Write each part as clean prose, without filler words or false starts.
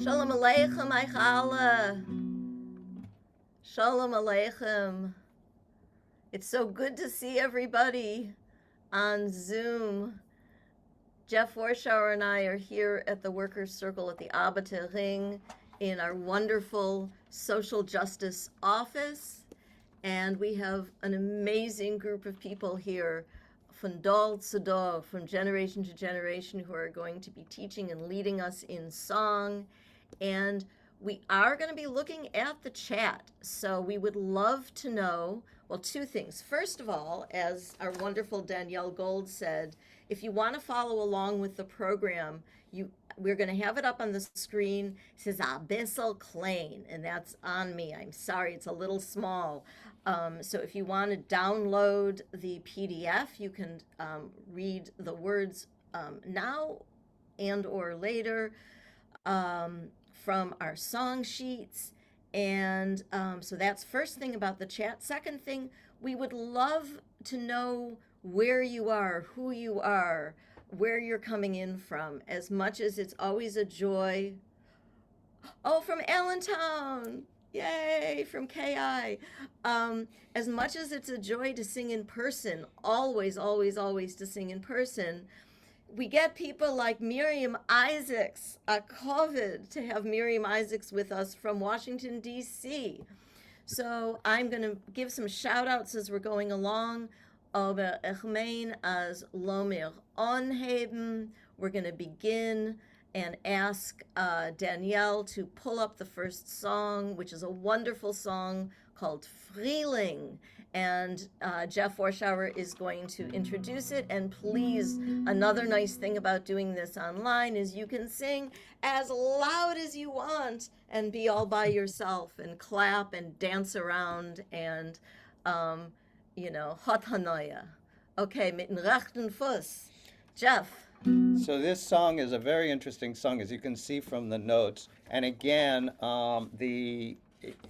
Shalom Aleichem, Eichala. Shalom Aleichem. It's so good to see everybody on Zoom. Jeff Warschauer and I are here at the Workers' Circle at the Abate Ring in our wonderful social justice office. And we have an amazing group of people here from Dol to Dol, from generation to generation, who are going to be teaching and leading us in song. And we are going to be looking at the chat. So we would love to know, well, two things. First of all, as our wonderful Danielle Gold said, if you want to follow along with the program, we're going to have it up on the screen. It says Abyssal Klein, and that's on me. I'm sorry, it's a little small. So if you want to download the PDF, you can read the words now and or later from our song sheets. And so that's first thing about the chat. Second thing, we would love to know where you are, who you are, where you're coming in from, as much as it's always a joy. Oh, from Allentown. Yay, from KI. As much as it's a joy to sing in person, always, always, always to sing in person, we get people like Miriam Isaacs, a COVID, to have Miriam Isaacs with us from Washington, D.C. So I'm going to give some shout outs as we're going along. Aber ich mein as Lomir onheben. We're going to begin and ask Danielle to pull up the first song, which is a wonderful song called Friling. And Jeff Warschauer is going to introduce it. And please, another nice thing about doing this online is you can sing as loud as you want and be all by yourself and clap and dance around and, hot hanoya. Okay, mit dem rechten Fuß. Jeff. So this song is a very interesting song, as you can see from the notes. And again,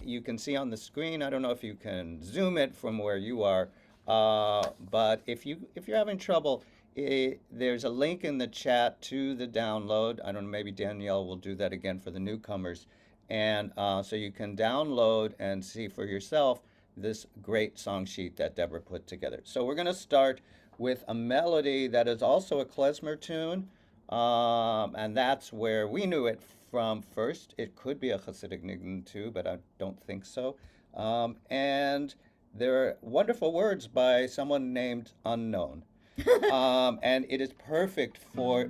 you can see on the screen. I don't know if you can zoom it from where you are, but if you're having trouble, there's a link in the chat to the download. I don't know, maybe Danielle will do that again for the newcomers, and so you can download and see for yourself this great song sheet that Deborah put together. So we're going to start with a melody that is also a klezmer tune, and that's where we knew it from first. It could be a Hasidic nigun too, but I don't think so. And there are wonderful words by someone named Unknown. And it is perfect for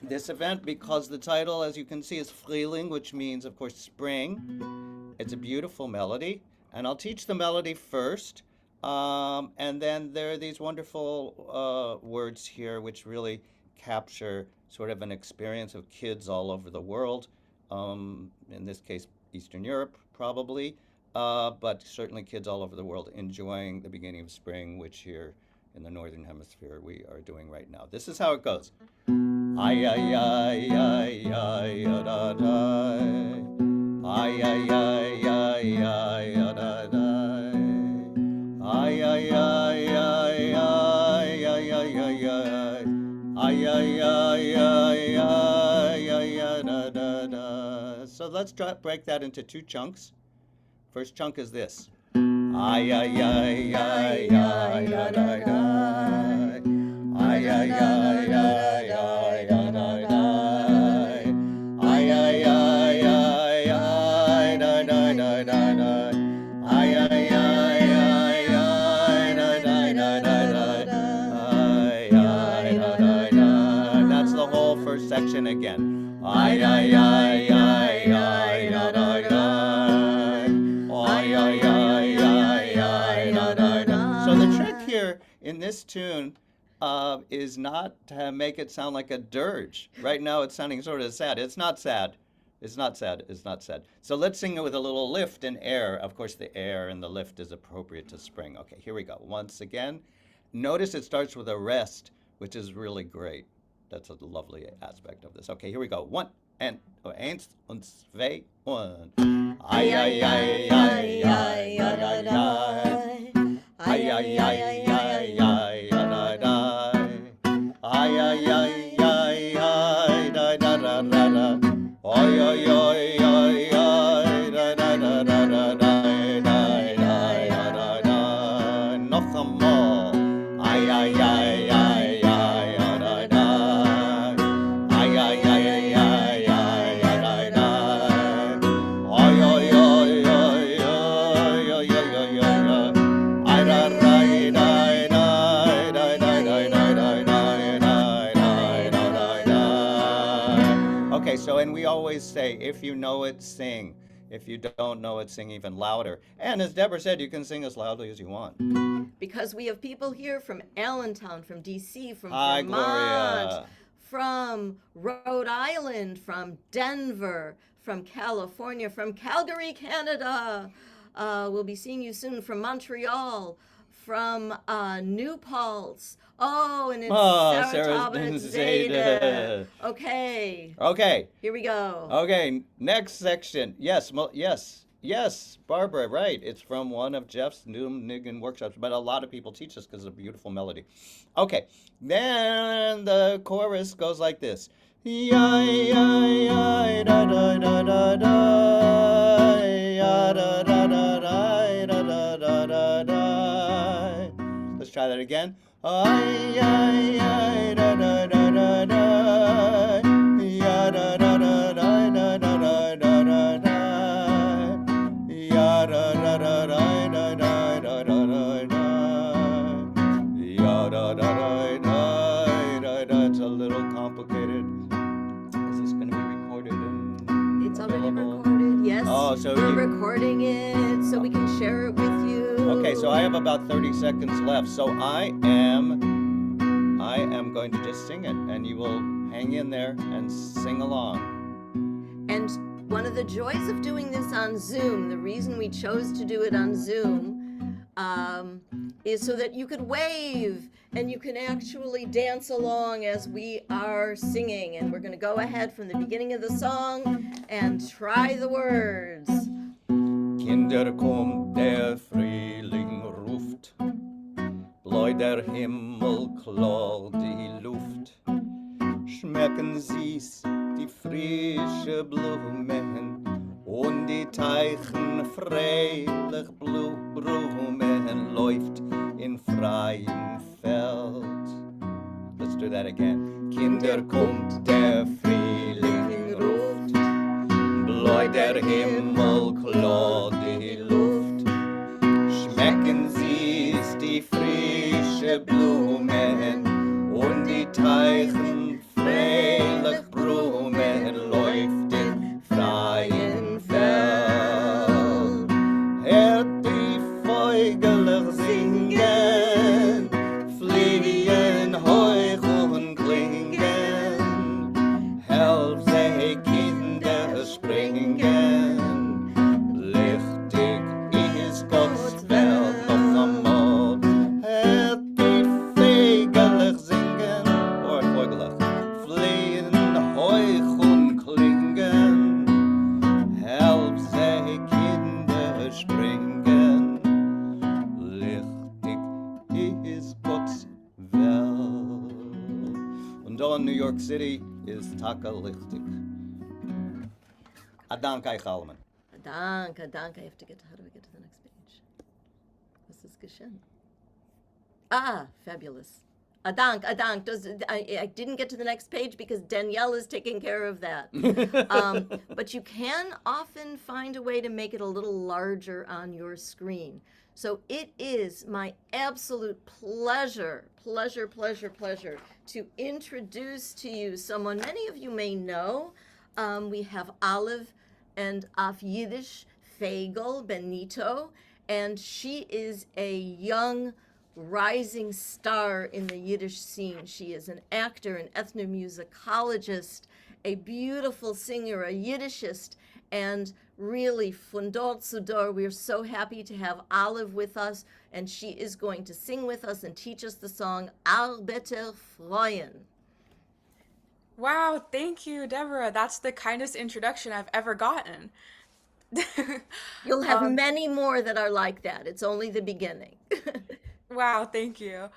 this event because the title, as you can see, is Friling, which means, of course, spring. It's a beautiful melody. And I'll teach the melody first. And then there are these wonderful words here which really capture sort of an experience of kids all over the world, in this case Eastern Europe probably, but certainly kids all over the world enjoying the beginning of spring, which here in the Northern Hemisphere we are doing right now. This is how it goes. Ay, ay, ay, ay, ay, da, da. Ay, ay, ay, ay, ay, da, da. Ay, ay, ay, ay, ay, ay, ay, ay, ay. Ay, ay, ay, ay, ay, ay, ay, da, da, da. So let's break that into two chunks. First chunk is this. Ay, ay, ay, ay, ay, da, da, da. Ay, ay, ay, ay, ay, da, da, da. Ay, ay, ay, ay, ay, da, da, da, da, da. Ay, ay, ay, ay, ay, da, da, da, da, da. Ay, ay, da, da, da. That's the whole first section again. Ay, ay, ay, ay, ay, da, da, da. Ay, ay, ay, ay, ay, da, da, da. So the trick here in this tune is not to make it sound like a dirge. Right now it's sounding sort of sad. It's not sad. It's not sad. It's not sad. So let's sing it with a little lift and air. Of course, the air and the lift is appropriate to spring. Okay, here we go. Once again, notice it starts with a rest, which is really great. That's a lovely aspect of this. Okay, here we go. One and eins und zwei und. Ay, ay, ay, ay, ay, ay, ay. Ay, ay, ay, ay, ay, da, da. Ay, ay, ay, ay, ay, da, da, da, da, da. Oi, oi, oi, oi, oi, da, da, da, da, da, da, da, da, da, da. Noch einmal. Ai, ai, ai, ai, ai, da, da. Ai, ai, ai, ai, ai, ai, da, da. Oi, oi, oi, oi, oi, oi, oi, oi, oi. Ai, da, da, da, da, da, da, da, da, da, da, da, da. Okay, so and we always say, if you know it, sing. If you don't know it, sing even louder. And as Deborah said, you can sing as loudly as you want. Because we have people here from Allentown, from DC, from Hi, Vermont, Gloria. from Rhode Island, from Denver, from California, from Calgary, Canada. We'll be seeing you soon from Montreal, from New Paltz. Oh, and in Sarah's Saratoga, been it's Zeta. Zeta. Okay, Okay. here we go. Okay, next section. Yes, yes, Barbara, right. It's from one of Jeff's new Niggin workshops, but a lot of people teach this because it's a beautiful melody. Okay, then the chorus goes like this. Yai, yai, yai, da, da, da, da, da, ya, da, da, da, da, da, da, da, da. Let's try that again. Ay, ay, ay, da, da, da, da, da. Ya, da, da, da, da, da, da, da, da, da. Ya, da, da, da, da, da, da, da, da, da. Ya, da, da, da, da, da, da. It's a little complicated. Is this going to be recorded and It's already available? recorded. Yes, Oh, so we're recording it so we can share it with you. Okay, so I have about 30 seconds left. So I am going to just sing it, and you will hang in there and sing along. And one of the joys of doing this on Zoom, the reason we chose to do it on Zoom, is so that you could wave and you can actually dance along as we are singing. And we're going to go ahead from the beginning of the song and try the words. Kinder, kommt der Frühling ruft, bläut der Himmel klar die Luft, schmecken sie's die frische Blumen und die Teichen freilich Blumen läuft in freiem Feld. Let's do that again. Kinder, kommt der Frühling ruft, bläut der Himmel klar die Luft, schmecken sie's die frische Blumen und die Teichen freilich Blumen läuft in freien Feld. Hört die Vögel singen, fliegen hoch und klingen, helft sie Kinder springen, lichtig ist Gottes Welt noch einmal. Hört die Vögel singen, Vögel fliegen hoch und klingen, helft sie Kinder springen, lichtig ist Gottes Welt. Und da in New York City ist Taka lichtig. Adank euch allen. Danke, danke. I have to how do we get to the next page? Was ist geschehen? Ah, fabulous. Adank. I didn't get to the next page because Danielle is taking care of that. But you can often find a way to make it a little larger on your screen. So it is my absolute pleasure to introduce to you someone many of you may know. We have Olive and Af Yiddish, Fagel Benito, and she is a young rising star in the Yiddish scene. She is an actor, an ethnomusicologist, a beautiful singer, a Yiddishist, and really, von dort zu dort, we're so happy to have Olive with us, and she is going to sing with us and teach us the song Arbeiter freuen. Wow, thank you, Deborah. That's the kindest introduction I've ever gotten. You'll have many more that are like that. It's only the beginning. Wow, thank you.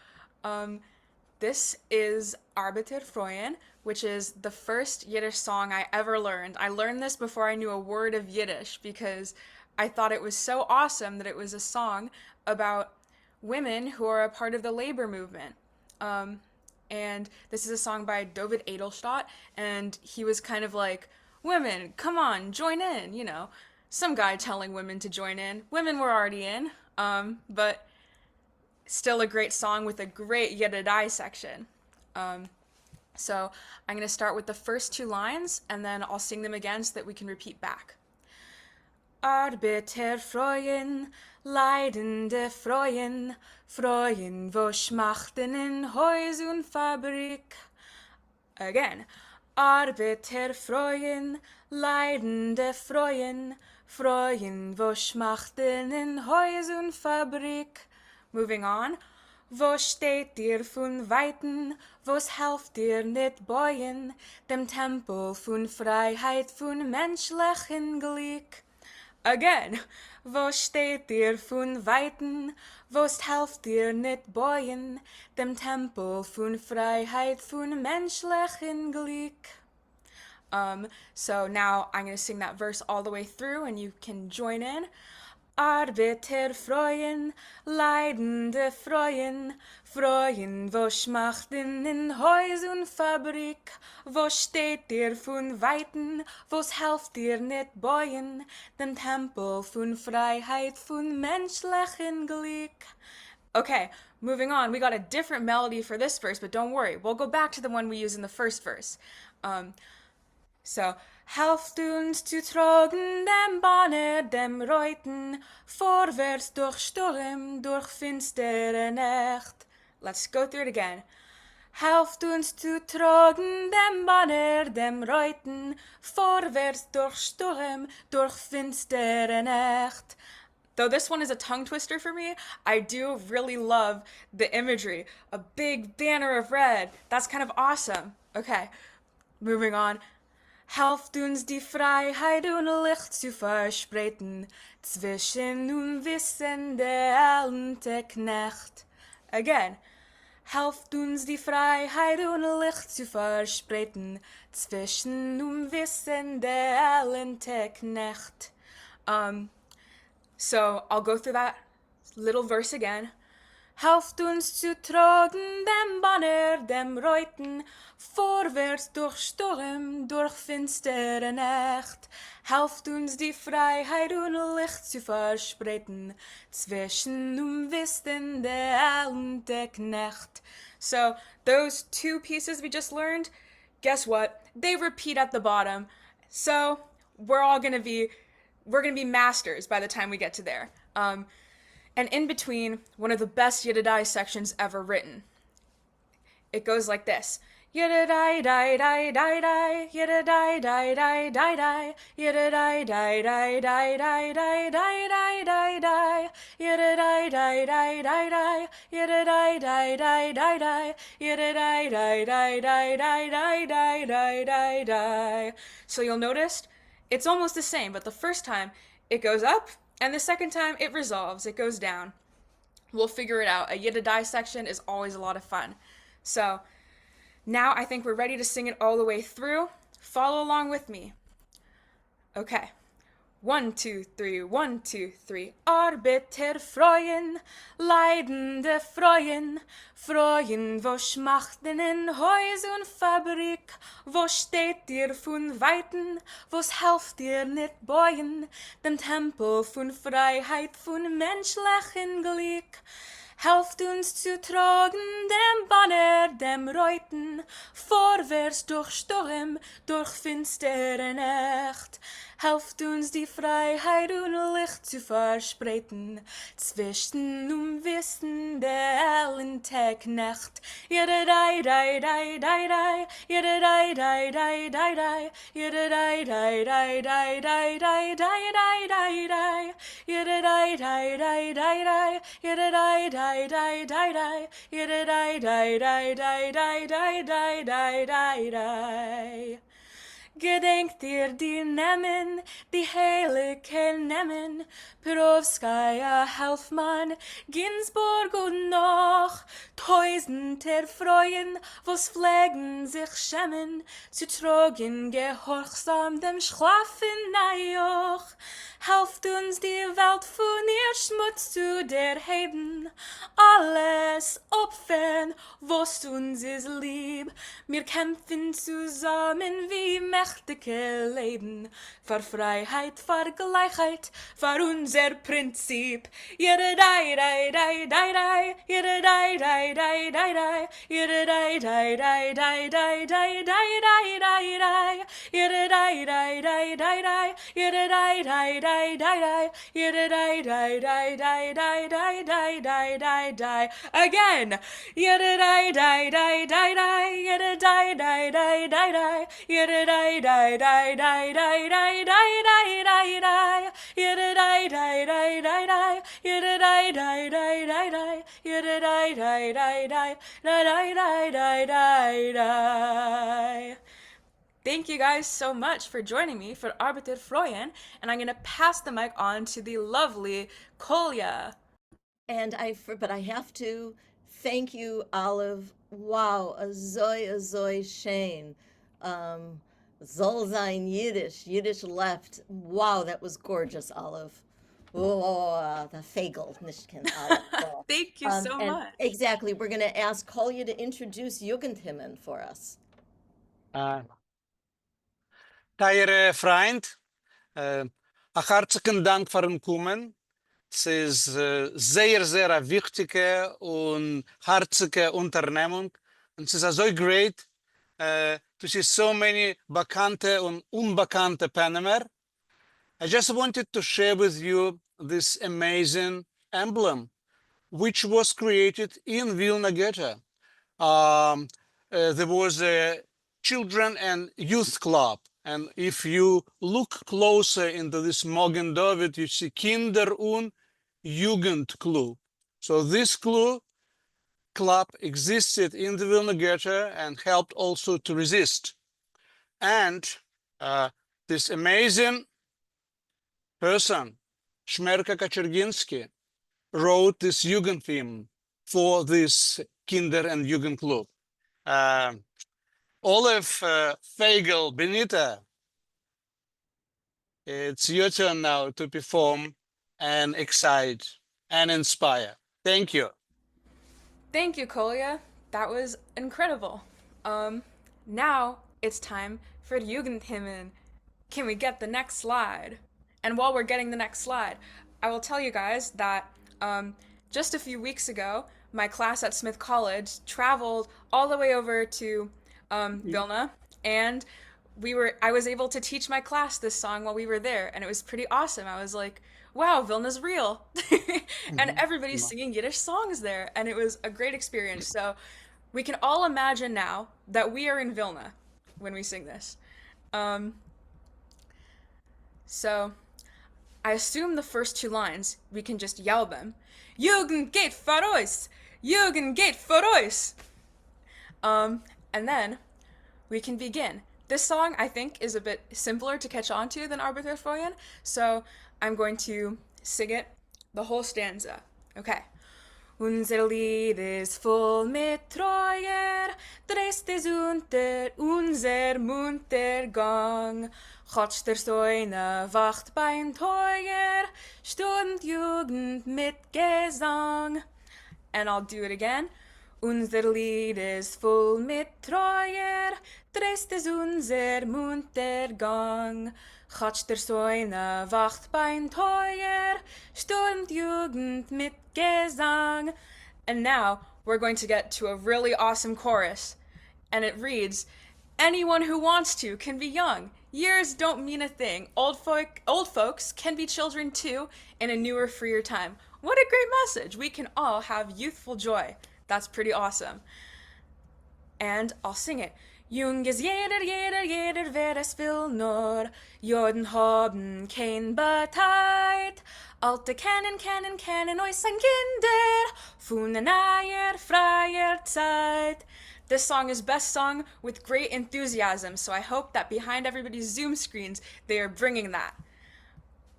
This is Arbiter Freuen, which is the first Yiddish song I ever learned. I learned this before I knew a word of Yiddish because I thought it was so awesome that it was a song about women who are a part of the labor movement. And this is a song by David Edelstadt, and he was kind of like, women, come on, join in, you know. Some guy telling women to join in. Women were already in, but still a great song with a great Yidish section. So I'm going to start with the first two lines, and then I'll sing them again so that we can repeat back. Arbeiter freuen, leidende freuen, freuen, wo schmachten in Haus und Fabrik. Again. Arbeiter freuen, leidende freuen, freuen, wo schmachten in Haus und Fabrik. Moving on. Wo steht dir von Weiten, wo's helft dir nicht beuen, dem Tempel von Freiheit, von menschlichen Glück. Again. Wo steht dir von Weiten, wo's helft dir nicht beuen, dem Tempel von Freiheit, von menschlichen Glück. So now I'm going to sing that verse all the way through and you can join in. Arbeiter freuen, leidende freuen, freuen, wo schmachten in Haus und Fabrik, wo steht dir von Weiten, wo's helft dir nicht beuen, dem Tempel von Freiheit, von menschlichen Glück. Okay, moving on, we got a different melody for this verse, but don't worry, we'll go back to the one we used in the first verse. So, helft uns zu tragen dem Banner, dem Reuten, vorwärts durch Sturm, durch finstere Nacht. Let's go through it again. Helft uns zu tragen dem Banner, dem Reuten, vorwärts durch Sturm, durch finstere Nacht. Though this one is a tongue twister for me, I do really love the imagery. A big banner of red. That's kind of awesome. Okay, moving on. Helft uns die Freiheit und Licht zu verspreiten, zwischen unwissende und der Knecht. Again. Helft uns die Freiheit und Licht zu verspreiten, zwischen unwissende und der Knecht. So I'll go through that little verse again. Helft uns zu tragen dem Banner, dem Reuten, vorwärts durch Sturm, durch finstere Nacht. Helft uns die Freiheit und Licht zu verspreiten, zwischen unwissende und der Knecht. So those two pieces we just learned, guess what? They repeat at the bottom. So we're gonna be masters by the time we get to there. And in between, one of the best Yidish sections ever written. It goes like this. Yidish, die, die, die, die, Yidish, die, die, die, die, die, Yidish, die, die, die, die, die, die, die, die, die, Yidish, die, die, die, die, die, Yidish, die, die, die, die, die, Yidish, die, die, die, die, die, die, die, die. So you'll notice it's almost the same, but the first time it goes up, and the second time it resolves, it goes down. We'll figure it out. A Yidish section is always a lot of fun. So now I think we're ready to sing it all the way through. Follow along with me. Okay. 1, 2, 3, 1, 2, 3. Arbeiter freuen, leidende freuen, freuen, wo schmachten in Haus und Fabrik, wo steht dir von Weiten, wo's helft dir nicht beuen, dem Tempel von Freiheit, von menschlichen Glück. Helft uns zu tragen dem Banner, dem Reuten, vorwärts durch Sturm, durch finstere Nacht. Helft uns die Freiheit und Licht zu verspreiten, zwischen unwissende und der Knecht. Yidish, die, die, die, die, die, Yidish, die, die, die, die, die, Yidish, die, die, die, die, die, die, die, die, Yidish, die, die, die, die, die, Yidish, die, die, die, die, die, Yidish, die, die, die, die, die, die, die, die, die. Gedenkt ihr die Namen, die heilige Namen, Perovskaya, Helfmann, Ginsburg und noch tausender Freuen, was pflegen sich schämen, zu tragen gehorsam dem Schlafen najoch. Helft uns die Welt von ihr Schmutz zu derheben, alles opfern, was uns ist lieb. Wir kämpfen zusammen wie mächtige Leben, für Freiheit, für Gleichheit, für unser Prinzip. Jede dai dai dai dai dai, jede dai dai dai dai dai, jede dai dai dai dai dai dai dai dai dai dai, jede dai dai dai dai dai, jede dai dai dai dai dai, jede dai dai dai dai dai dai dai dai dai dai. Again, yada dai dai dai dai dai, yada dai dai dai dai dai, yada dai dai dai dai dai dai dai dai dai dai, yada dai dai dai dai dai, yada dai dai dai dai dai, yada dai dai dai dai dai dai dai dai dai. Thank you guys so much for joining me for Arbiter Freuen, and I'm going to pass the mic on to the lovely Kolya. And but I have to thank you, Olive. Wow, azoy Shane. Soll sein Yiddish, Yiddish left. Wow, that was gorgeous, Olive. Oh, the Fagel, Nishkin. Thank you so And much. exactly, we're going to ask Kolya to introduce Jugendhymnen for us. Dear friend, a hartstigen Dank für den Kommen. Es ist sehr, sehr eine wichtige und herzliche Unternehmung. Und es ist so great to see so many bekannte und unbekannte Panama. I just wanted to share with you this amazing emblem, which was created in Vilna Ghetto. There was a children and youth club. And if you look closer into this Magen David, you see Kinder- und Jugendklub. So this club existed in the Vilna Ghetto and helped also to resist. And this amazing person, Shmerka Kaczerginsky, wrote this Jugendhymn for this Kinder- and Jugendklub. Olive, Fagel, Benita, it's your turn now to perform and excite and inspire. Thank you. Thank you, Kolya. That was incredible. Now it's time for Jugendhymnen. Can we get the next slide? And while we're getting the next slide, I will tell you guys that just a few weeks ago, my class at Smith College traveled all the way over to Vilna, and I was able to teach my class this song while we were there, and it was pretty awesome. I was like, wow, Vilna's real. And everybody's singing Yiddish songs there, and it was a great experience. So we can all imagine now that we are in Vilna when we sing this. So I assume the first two lines, we can just yell them. Jugend geht voraus! Jugend geht voraus! And then we can begin. This song, I think, is a bit simpler to catch on to than Arbiter Freuen, so I'm going to sing it, the whole stanza. Okay. Unser Lied ist voll mit Treuer, dreist ist unter unser munter Gang. Gott der Säune wacht beim Teuer, stürmt Jugend mit Gesang. And I'll do it again. Unser Lied ist voll mit Treuer, dreist ist unser munter Gang. Gott der Säune wacht beim Teuer, stürmt Jugend mit Gesang. And now we're going to get to a really awesome chorus. And it reads, anyone who wants to can be young. Years don't mean a thing. Old folks can be children too in a newer, freer time. What a great message. We can all have youthful joy. That's pretty awesome. And I'll sing it. Jung ist jeder, wer es will nur. Juden haben kein Beteid. Alte kennen euch sein Kinder. Von einer freier Zeit. This song is best sung with great enthusiasm, so I hope that behind everybody's Zoom screens, they are bringing that.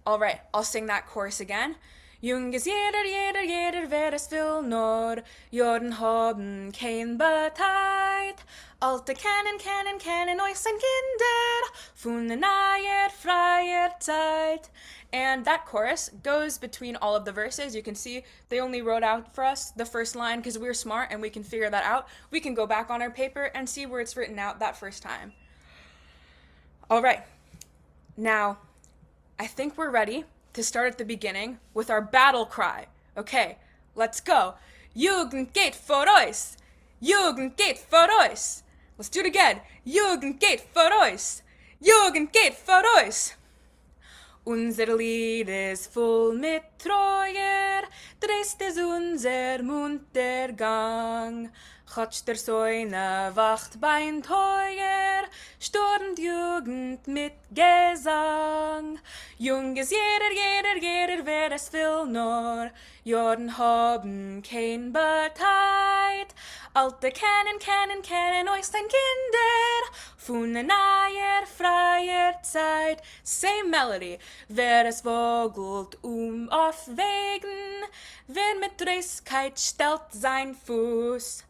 All right, I'll sing that chorus again. Junges jeder wer es will, nur Jorden haben kein Beteid. Alte kennen euch sein Kinder, von der neuer freier Zeit. And that chorus goes between all of the verses. You can see they only wrote out for us the first line because we're smart and we can figure that out. We can go back on our paper and see where it's written out that first time. All right, now I think we're ready to start at the beginning with our battle cry. Okay, let's go. Jugend geht voraus! Jugend geht voraus! Let's do it again. Jugend geht voraus! Jugend geht voraus! Unser Lied ist voll mit Treuer, der Rest ist unser Muntergang. Gotts der Säune wacht beim Teuer, stürmt Jugend mit Gesang. Junges jeder, wer es will, nur Jorden haben kein Beteid. Alte kennen euch sein Kinder, von der neuer freier Zeit. Same melody, wer es vogelt auf Wegen, wer mit Dreiskeit stellt sein Fuß,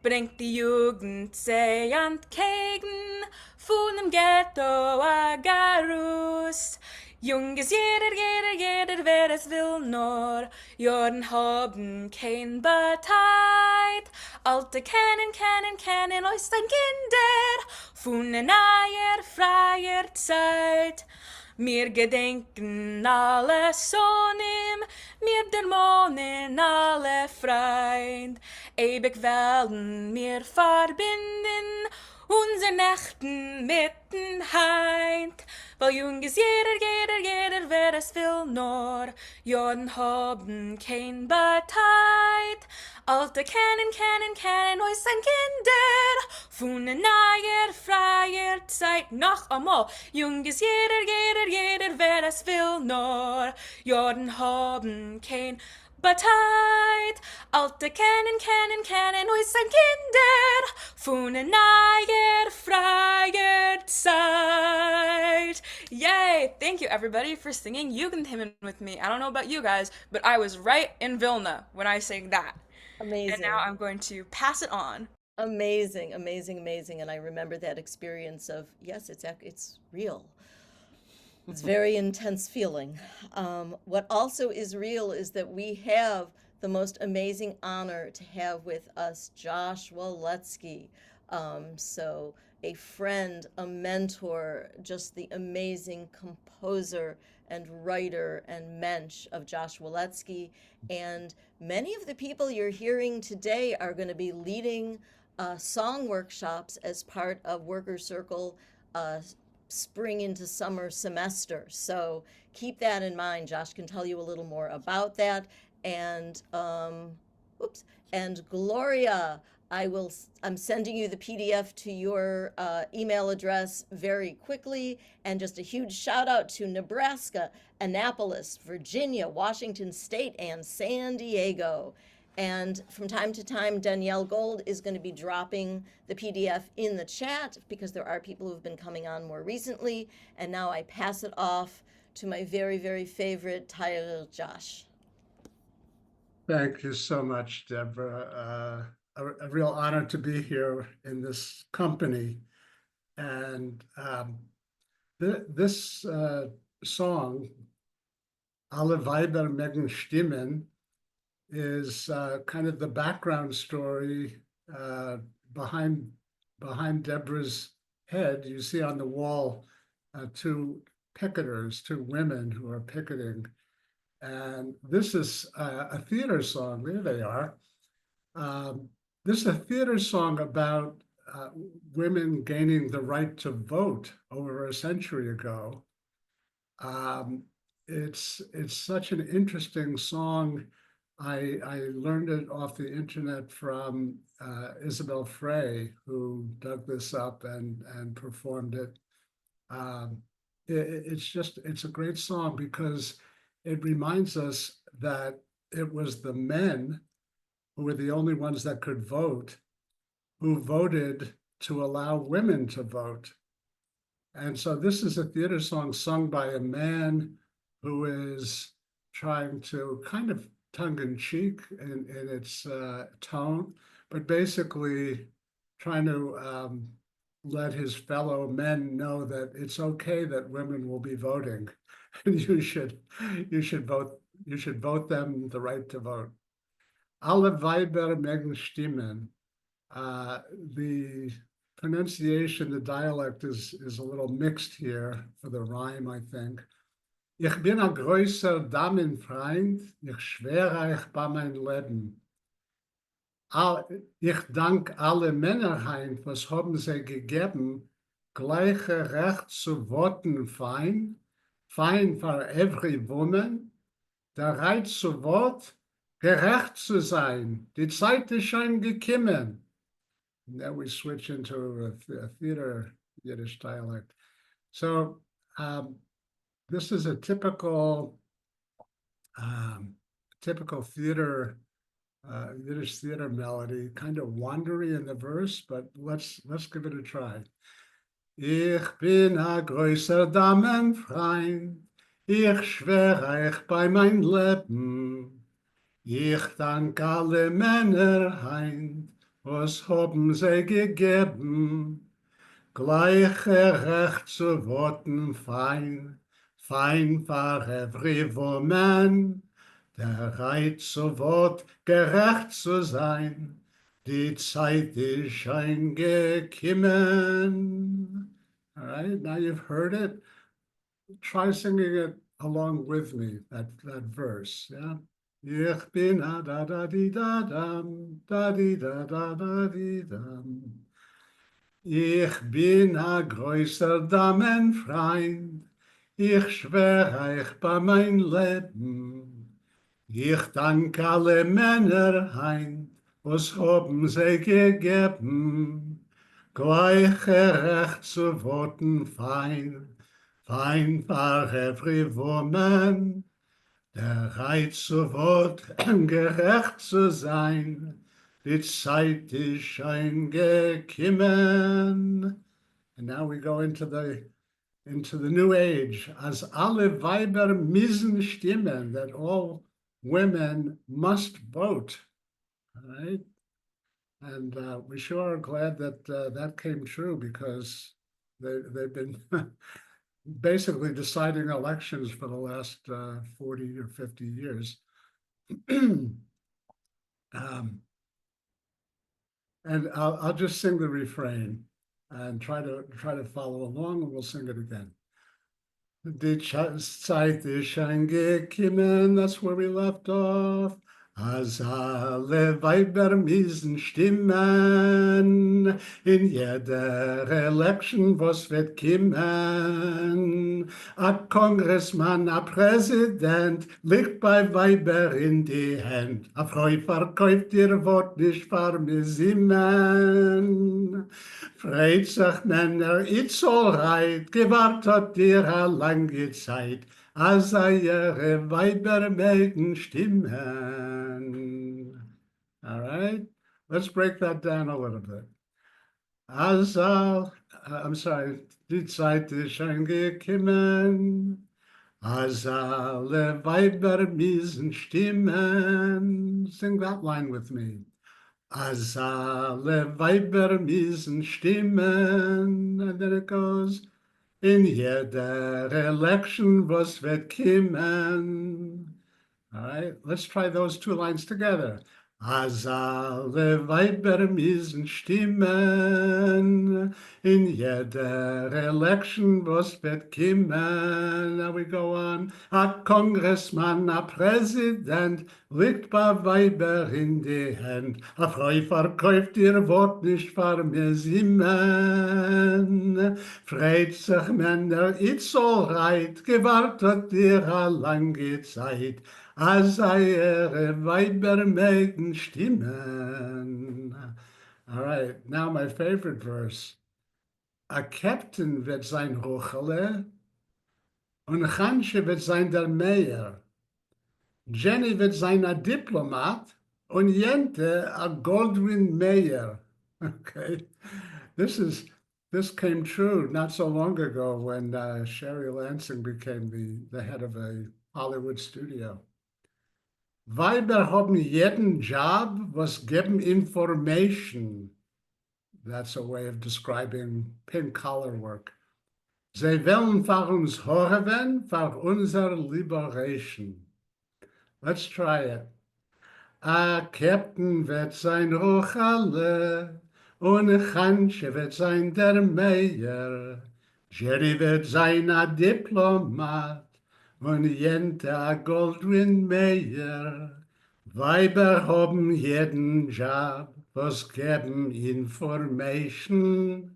bringt die Jugend sie entgegen, von dem Ghetto a Garus. Junges jeder, wer es will, nur Jorden haben kein Beteid. Alte kennen euch sein Kinder, von der neuer freier Zeit. Mir gedenken alle Sonnen, mir der Monen alle Freund. Ewig werden mir verbinden, unser Nächten mitten heint. Weil Junges jeder, wer es will, nur Jorden haben kein Beteid. Alte kennen euch sein Kinder, von der neuer freier Zeit. Noch einmal, Junges jeder, wer es will, nur Jorden haben kein Beteid. Alte kennen euch sein Kinder, von der neuer freier Zeit. Yay! Thank you everybody for singing Jugendhymn with me. I don't know about you guys, but I was right in Vilna when I sang that. Amazing. And now I'm going to pass it on. Amazing. And I remember that experience of, yes, it's real. It's very intense feeling. What also is real is that we have the most amazing honor to have with us Josh Waletsky. So a friend, a mentor, just the amazing composer and writer and mensch of Josh Waletsky. And many of the people you're hearing today are going to be leading song workshops as part of Worker Circle spring into summer semester. So keep that in mind. Josh can tell you a little more about that. And and Gloria, I'm sending you the PDF to your email address very quickly. And just a huge shout out to Nebraska, Annapolis, Virginia, Washington State, and San Diego. And from time to time, Danielle Gold is going to be dropping the PDF in the chat because there are people who've been coming on more recently. And now I pass it off to my very, very favorite Tyler Josh. Thank you so much, Deborah. A real honor to be here in this company. And this song, Alle Weiber mögen stimmen, is kind of the background story behind Deborah's head. You see on the wall two picketers, two women who are picketing. And this is a theater song. There they are. This is a theater song about women gaining the right to vote over a century ago. It's such an interesting song. I learned it off the internet from Isabel Frey, who dug this up and performed it. It's a great song because it reminds us that it was the men who were the only ones that could vote, who voted to allow women to vote. And so this is a theater song sung by a man who is trying to kind of tongue-in-cheek in its tone, but basically trying to let his fellow men know that it's okay that women will be voting, and you should vote them the right to vote. Alle Weiber mögen stimmen. The pronunciation, the dialect is a little mixed here for the rhyme, I think. Ich bin ein größer Damenfreund, ich schwöre euch bei mein Leben. Ich dank alle Männerheim, was haben sie gegeben, gleiche Recht zu voten fein, fein for every woman, der Reiz zu Wort, gerecht zu sein, die Zeit ist schon gekommen. And then we switch into a theater Yiddish dialect. So this is a typical theater Yiddish theater melody, kind of wandery in the verse, but let's give it a try. Ich bin a größer Damenfreund, ich schwör euch bei mein Leben, ich dank alle Männer heim, was haben sie gegeben, gleiche Recht zu voten fein, fein for every woman, der Reiz zu Wort gerecht zu sein, die Zeit ist schon gekommen. All right, now you've heard it. Try singing it along with me, that verse, yeah? Ich bin a da da di da dam, da di da da da di dam. Ich bin a größer Damenfreund, ich schwör euch bei mein Leben. Ich dank alle Männer heim, was haben sie gegeben, gleiche Recht zu voten fein, fein for every woman, der Reiz zu Wort gerecht zu sein, die Zeit ist schon gekommen. And now we go into the new age, as alle Weiber müssen stimmen, that all women must vote, all right? And we sure are glad that that came true, because they've been basically deciding elections for the last 40 or 50 years. And I'll just sing the refrain and try to follow along, and we'll sing it again. Die Zeit ist schon gekommen, that's where we left off. Als alle Weiber müssen stimmen, in jeder Election, was wird kommen. A Congressman, a Präsident, liegt bei Weiber in die Hand. A Frau verkauft ihr Wort nicht für Simmen. Freit sich Männer, it's all right, gewartet dir a lange Zeit, als ihre Weiber mögen stimmen. All right, let's break that down a little bit. I'm sorry, die Zeit ist schon gekommen, als alle Weiber müssen stimmen. Sing that line with me. Als alle Weiber müssen stimmen, and then it goes, in jeder Election, was wird kommen. All right, let's try those two lines together. Als alle Weiber müssen stimmen, in jeder Election, was wird kommen. Now we go on. A Congressman, a Präsident, liegt bei Weiber in die Hand. A Frau verkauft ihr Wort nicht für mir Simmen. Freit sich Männer, it's all right, gewartet ihr a lange Zeit, als ihre Weiber mögen stimmen. All right, now my favorite verse. A Captain wird sein Ruchele, und Chansche wird sein der Mayor. Jenny wird sein a Diplomat, und Jente a Goldwyn Mayer. Okay. This came true not so long ago when Sherry Lansing became the head of a Hollywood studio. Weiber haben jeden Job, was geben information. That's a way of describing pink collar work. Sie wollen für uns horven, für unser Liberation. Let's try it. A Captain wird sein Rochale, und a Hansche wird sein der Meier. Jerry wird sein a Diplomat, und Jente a Goldwyn Mayer. Weiber haben jeden Job, was geben Information.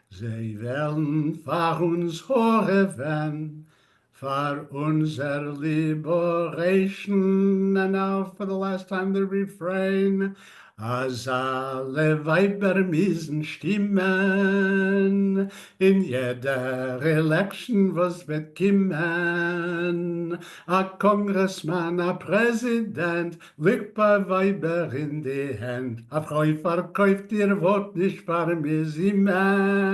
Sie wollen für uns horven, for unser Liberation. And now for the last time the refrain. As alle Weiber müssen stimmen, in jeder Election was wird kommen. A Congressman, a President, liegt bei Weiber in die Hand. A Frau verkauft ihr Wort nicht für Misimen.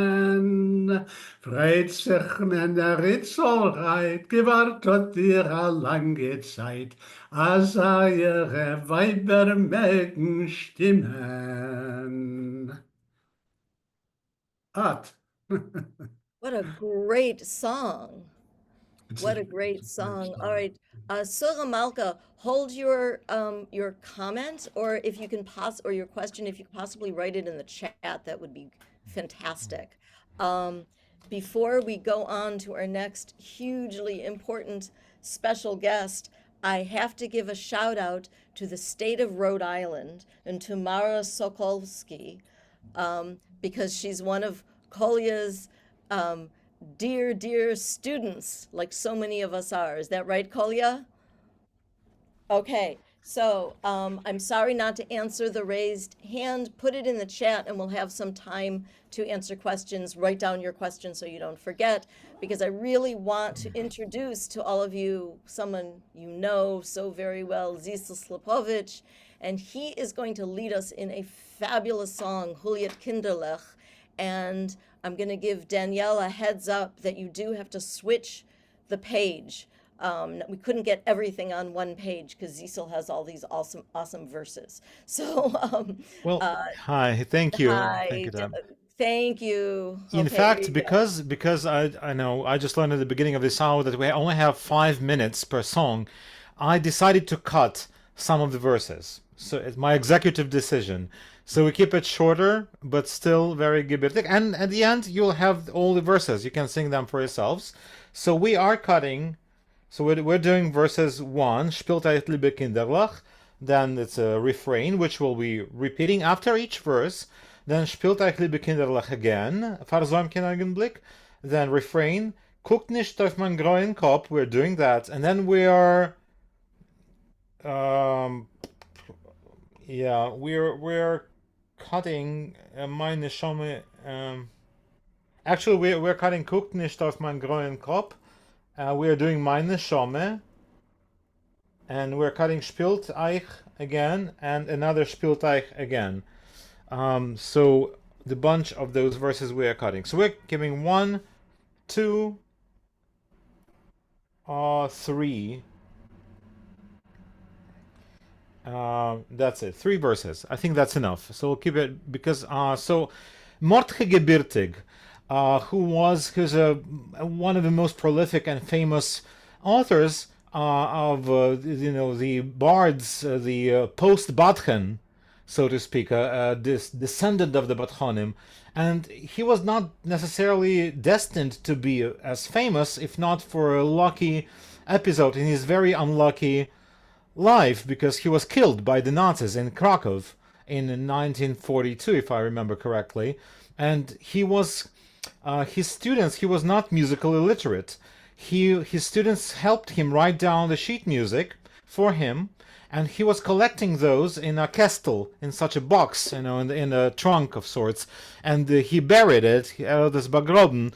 Freit sich Männer Ritzelreit, gewahrt hat ihr a lange Zeit, als ihre Weiber mögen stimmen. Art. What a great song. It's What a great it's song. All right. Sura Malka, hold your comment, or if you can or your question, if you could possibly write it in the chat, that would be fantastic. Before we go on to our next hugely important special guest, I have to give a shout out to the state of Rhode Island and to Mara Sokolsky, because she's one of Kolya's dear, dear students, like so many of us are. Is that right, Kolya? Okay, so I'm sorry not to answer the raised hand. Put it in the chat and we'll have some time to answer questions. Write down your questions so you don't forget, because I really want to introduce to all of you someone you know so very well, Zisel Slipovich, and he is going to lead us in a fabulous song, Juliet Kinderlech. And I'm going to give Danielle a heads up that you do have to switch the page. We couldn't get everything on one page because Zisel has all these awesome, awesome verses. So, Well, hi, thank you. Thank hi, you, Deb. thank you. In Okay, there fact, you go. because I know I just learned at the beginning of this hour that we only have 5 minutes per song, I decided to cut some of the verses. So it's my executive decision. So we keep it shorter, but still very gebirtig. And at the end, you'll have all the verses. You can sing them for yourselves. So we are cutting. So we're doing verses 1, Spielt euch liebe Kinderlach. Then it's a refrain, which we'll be repeating after each verse. Then Spielt euch liebe Kinderlach again, Versäumt kein Augenblick. Then refrain, Guckt nicht auf mein grauen Kopf. We're doing that. And then we are... yeah, we're cutting meine Schomme. Actually, we're cutting Guckt nicht auf mein grauen Kopf. We are doing meine Schomme. And we're cutting Spielt euch again and another Spielt euch again. So the bunch of those verses we are cutting. So we're giving 1, 2, 3. That's it. 3 verses. I think that's enough. So we'll keep it because so Mordche Gebirtig, who's one of the most prolific and famous authors of the bards, the post Batchen, so to speak, this descendant of the Batchonim, and he was not necessarily destined to be as famous, if not for a lucky episode in his very unlucky life, because he was killed by the Nazis in Krakow in 1942, if I remember correctly. And he was his students. He was not musically literate. His students helped him write down the sheet music for him, and he was collecting those in a kestel, in such a box, in a trunk of sorts, and he buried it, this bagroben,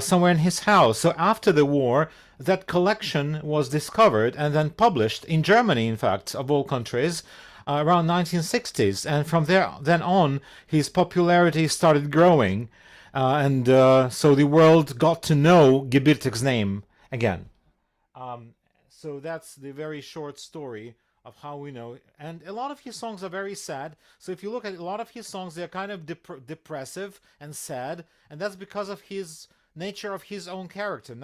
somewhere in his house. So after the war, that collection was discovered and then published in Germany, in fact, of all countries, around 1960s, and from then on, his popularity started growing, and so the world got to know Gebirtig's name again. So that's the very short story of how we know. And a lot of his songs are very sad. So if you look at a lot of his songs, they're kind of depressive and sad, and that's because of his nature of his own character.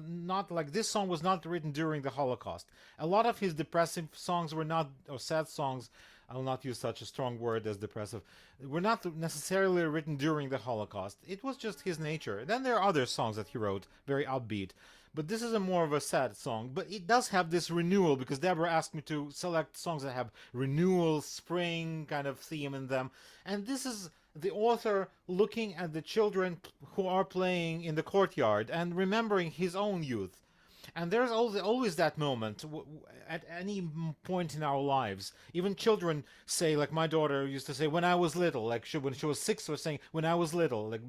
Not like this song was not written during the Holocaust. A lot of his depressive songs were not, or sad songs, I will not use such a strong word as depressive, were not necessarily written during the Holocaust. It was just his nature. Then there are other songs that he wrote, very upbeat. But this is a more of a sad song. But it does have this renewal, because Deborah asked me to select songs that have renewal, spring kind of theme in them. And this is the author looking at the children who are playing in the courtyard and remembering his own youth. And there's always that moment at any point in our lives. Even children say, like my daughter used to say, when I was little, like when she was 6, was saying, when I was little, like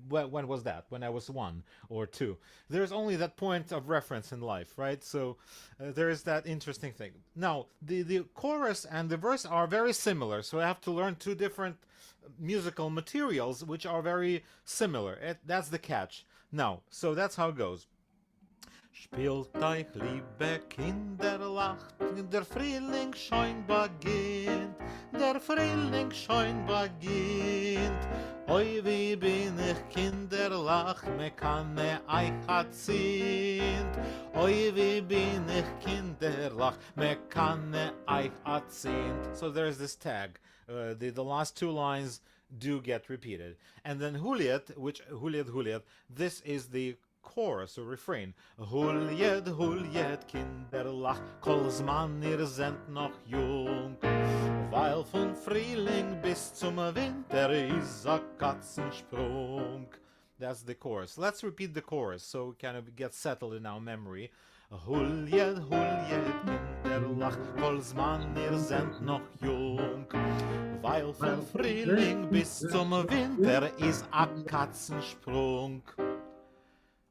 when was that? When I was 1 or 2. There's only that point of reference in life, right? So there is that interesting thing. Now, the chorus and the verse are very similar, so I have to learn 2 different musical materials which are very similar. That's the catch. Now, so that's how it goes. Spielt euch, liebe Kinder, lacht, der Frühling schon beginnt, der Frühling schon beginnt. Oi, wie bin ich Kinderlach, me kann euch erzählt. Oi, wie bin ich Kinderlach, me kann euch erzählt. So there's this tag. The last 2 lines do get repeated. And then Juliet, Juliet, this is the chorus or refrain. Juliet, Juliet, Kinderlach, kolsmann, ihr seid noch jung. Weil von Frühling bis zum Winter is a Katzensprung. That's the chorus. Let's repeat the chorus so it kind of gets settled in our memory. Juliet, Juliet, Kinderlach, kolsmann, ihr seid noch jung. Weil von Frühling bis zum Winter is a Katzensprung.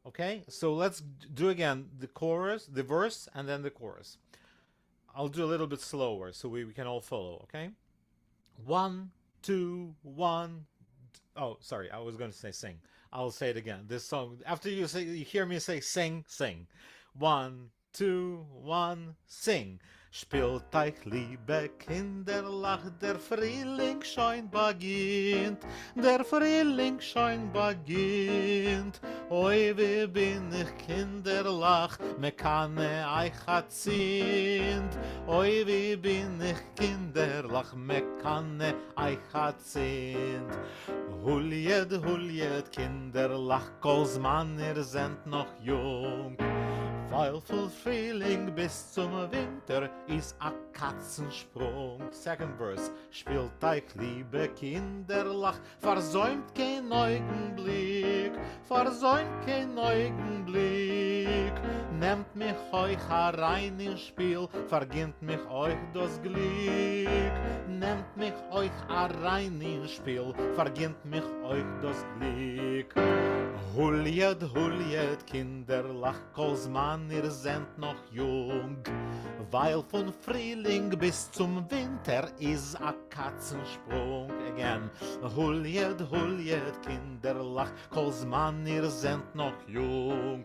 Okay, so let's do again the chorus, the verse, and then the chorus. I'll do a little bit slower so we can all follow, okay? 1, 2, 1. Oh, sorry, I was going to say sing. I'll say it again. This song, after you hear me say sing, sing. 1, 2, 1, sing. Spielt euch, liebe Kinderlach, der Frühling schon beginnt, der Frühling schon beginnt. Oi, wie bin ich Kinderlach, me kann euch erzählt. Oi, wie bin ich Kinderlach, me kann euch erzählt. Juliet, Juliet, Kinderlach, kolsmann, ihr seid noch jung. Weil von Frühling bis zum Winter ist a Katzensprung. Second verse. Spielt euch, liebe Kinderlach, versäumt kein Augenblick, versäumt kein Augenblick. Nehmt mich euch herein ins Spiel, verginnt mich euch das Glück. Nehmt mich euch herein ins Spiel, verginnt mich euch das Glück. Juliet, Juliet, Kinderlach, kolsmann, ihr seid noch jung. Weil von Frühling bis zum Winter is a Katzensprung. Again. Juliet, Juliet, Kinderlach, kolsmann, ihr seid noch jung.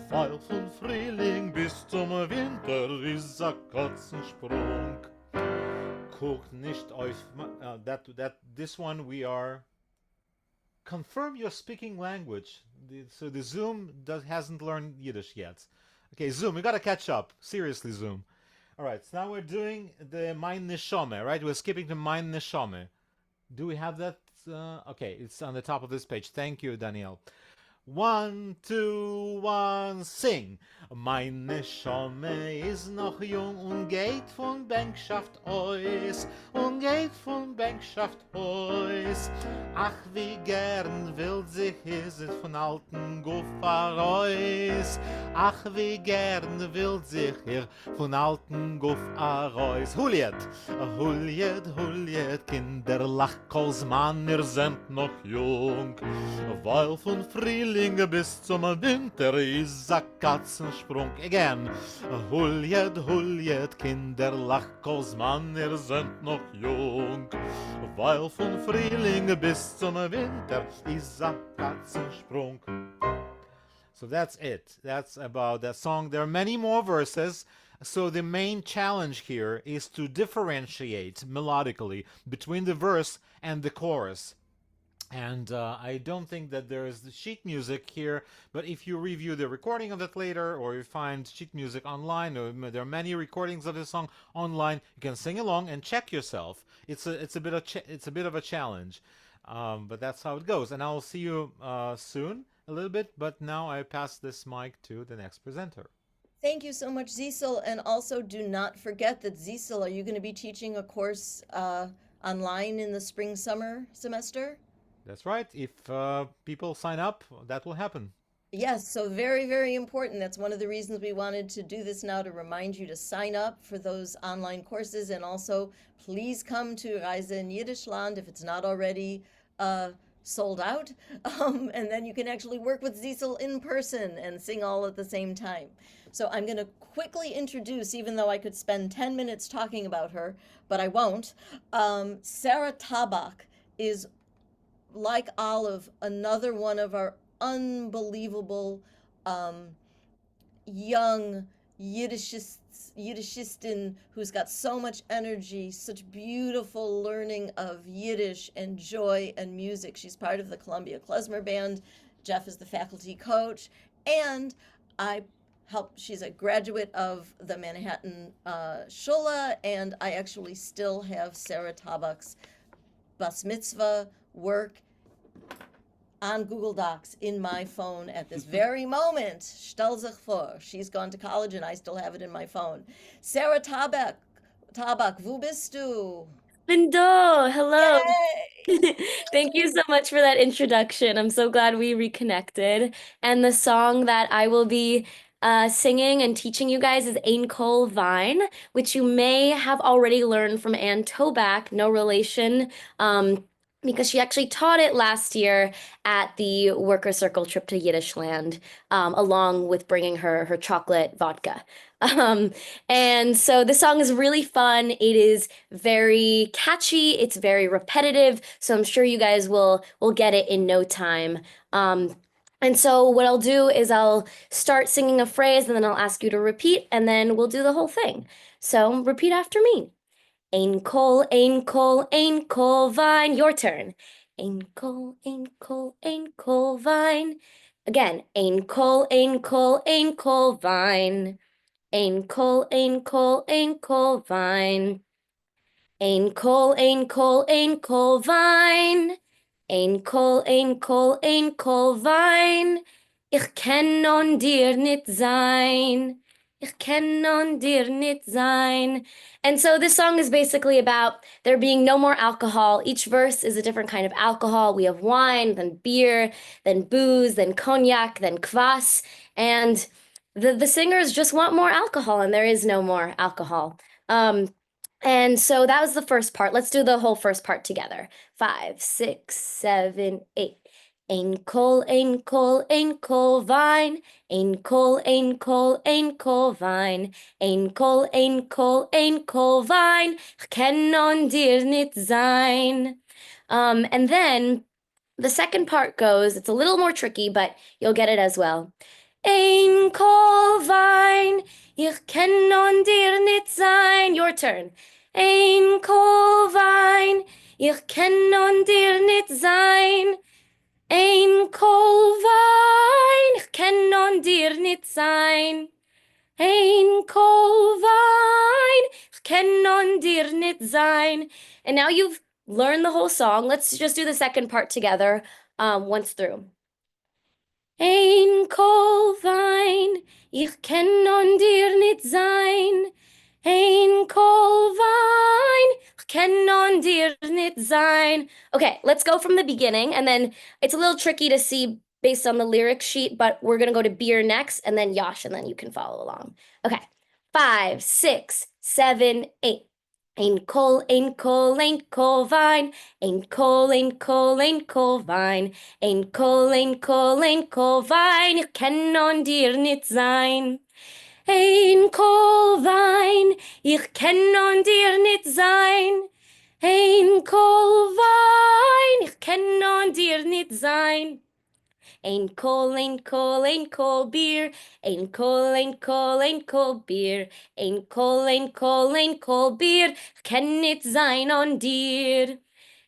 Weil von Frühling bis zum Winter is a Katzensprung. Guckt nicht auf... this one we are... Confirm your speaking language. So the Zoom hasn't learned Yiddish yet. Okay, Zoom, we gotta catch up. Seriously, Zoom. All right, so now we're doing the Mein Neshome, right? We're skipping to Mein Neshome. Do we have that? Okay, it's on the top of this page. Thank you, Danielle. 1, 2, 1, sing. Mein Neshome is noch jung und geht von Bänkschaft aus, und geht von Bänkschaft aus. Ach, wie gern will sich es von alten Guffer aus. Ach, wie gern will sich von alten Guffer aus. Juliet, Juliet, Juliet, Kinderlach, kolsmann, ihr seid noch jung. Weil von Frühling Frühling bis zum Winter ist a Katzensprung. Again. Huljet, Kinderlach, cause man, ihr seid noch jung. Weil von Frühling bis zum Winter ist a Katzensprung. So that's it. That's about that song. There are many more verses. So the main challenge here is to differentiate melodically between the verse and the chorus. And I don't think that there is the sheet music here, but if you review the recording of it later, or you find sheet music online, or there are many recordings of this song online, you can sing along and check yourself. It's a bit of a challenge, but that's how it goes. And I'll see you soon a little bit. But now I pass this mic to the next presenter. Thank you so much, Zisel. And also, do not forget that, Zisel, are you going to be teaching a course online in the spring-summer semester? That's right. If people sign up, that will happen. Yes, so very, very important. That's one of the reasons we wanted to do this now, to remind you to sign up for those online courses. And also, please come to Reise in Yiddishland if it's not already sold out. And then you can actually work with Zisel in person and sing all at the same time. So I'm going to quickly introduce, even though I could spend 10 minutes talking about her, but I won't. Sarah Tabak is, like Olive, another one of our unbelievable young Yiddishistin who's got so much energy, such beautiful learning of Yiddish and joy and music. She's part of the Columbia Klezmer Band. Jeff is the faculty coach, and she's a graduate of the Manhattan Shula, and I actually still have Sarah Tabak's bas mitzvah work on Google Docs in my phone at this very moment. Stell sich vor. She's gone to college and I still have it in my phone. Sarah Tabak, wo bist du? Lindo, hello. Yay! Thank you so much for that introduction. I'm so glad we reconnected. And the song that I will be singing and teaching you guys is Ein Kol Vine, which you may have already learned from Ann Toback, no relation, because she actually taught it last year at the Worker Circle trip to Yiddishland, along with bringing her chocolate vodka. And so the song is really fun. It is very catchy. It's very repetitive. So I'm sure you guys will get it in no time. And so what I'll do is I'll start singing a phrase and then I'll ask you to repeat and then we'll do the whole thing. So repeat after me. Ein kol vine. Your turn. Ein kol vine. Again, ein kol vine. Ein kol vine. Ein kol vine. Ein kol vine. Ein kol vine. Ich kann on dir nit sein. Ich kann on dir nit sein. And so this song is basically about there being no more alcohol. Each verse is a different kind of alcohol. We have wine, then beer, then booze, then cognac, then kvass. And the singers just want more alcohol, and there is no more alcohol. And so that was the first part. Let's do the whole first part together. 5, 6, 7, 8. Ein kol vine. Ein kol vine. Ein kol vine. Ich kann on dir nit sein. And then the second part goes, it's a little more tricky, but you'll get it as well. Ein kol vine. Ich kann on dir nit sein. Your turn. Ein kol vine. Ich kann on dir nit sein. Ein kol vine. Ich kann on dir nit sein. Ein kol vine. Ich kann on dir nit sein. And now you've learned the whole song. Let's just do the second part together once through. Ein kol vine. Ich kann on dir nit sein. Ein kol vine. Ich kann on dir nit sein. Okay, let's go from the beginning, and then it's a little tricky to see based on the lyric sheet, but we're gonna go to beer next, and then Yosh, and then you can follow along. Okay, 5, 6, 7, 8. Ein kol vine, ein kol vine, ein kol vine, ich kenn on dir nit sein. Ein kol vine, ich kenn on dir nit sein. Ein kol vine, ich kenn on dir nit sein. Ein kol beer, ein kol beer, ein kol beer, kenn nit sein on dir.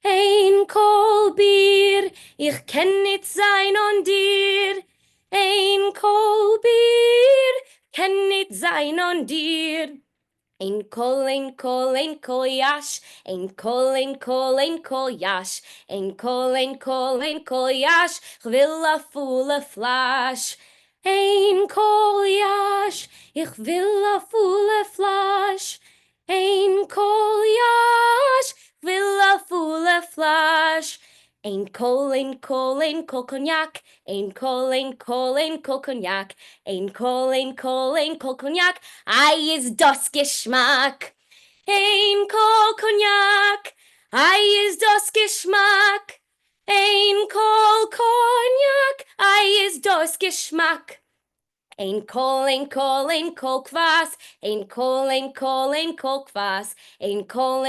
Ein kol beer, ich kenn nit sein on dir. Ein kol beer, kenn nit sein on dir. Ein kol yash, ein kol yash, ein kol yash, ich will a fulle flash. Ein kol yash, ich will a fulle flash. Ein kol yash, will a fulle flash. Ein kol cognac, ein kol cognac, ein kol cognac, ei is das Geschmack. Ein kol cognac, ei is das Geschmack. Ein kol cognac, ei is das Geschmack. Ein kol kvass, ein kol kvass, ein kol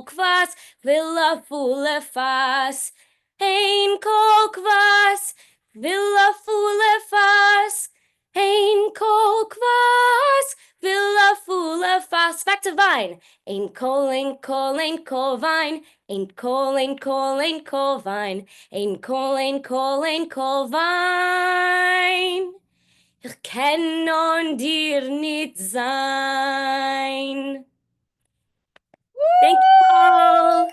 kvass, will a fulle fass. Ein kol kvass, will a fulle fass. Ein kol kvass, will a fulle fass. Back to vine. Ein kol vine, ein kol vine, ein kol vine. Ich kenn on dir nit sein. Thank you all. Woo!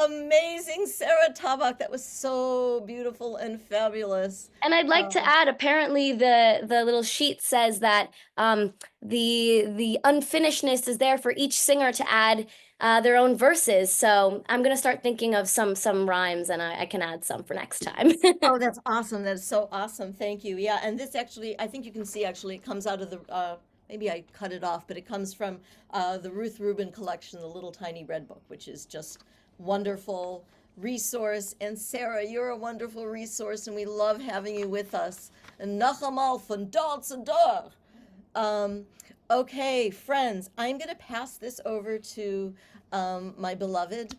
Amazing, Sarah Tabak. That was so beautiful and fabulous. And I'd like to add, apparently the little sheet says that the unfinishedness is there for each singer to add their own verses. So I'm gonna start thinking of some rhymes, and I can add some for next time. Oh, that's awesome. That's so awesome. Thank you. Yeah, and this actually, I think you can see actually, it comes out of the, maybe I cut it off, but it comes from the Ruth Rubin collection, the Little Tiny Red Book, which is just wonderful resource. And Sarah, you're a wonderful resource, and we love having you with us. And Nachamal von dort zu dort. Okay, friends, I'm going to pass this over to my beloved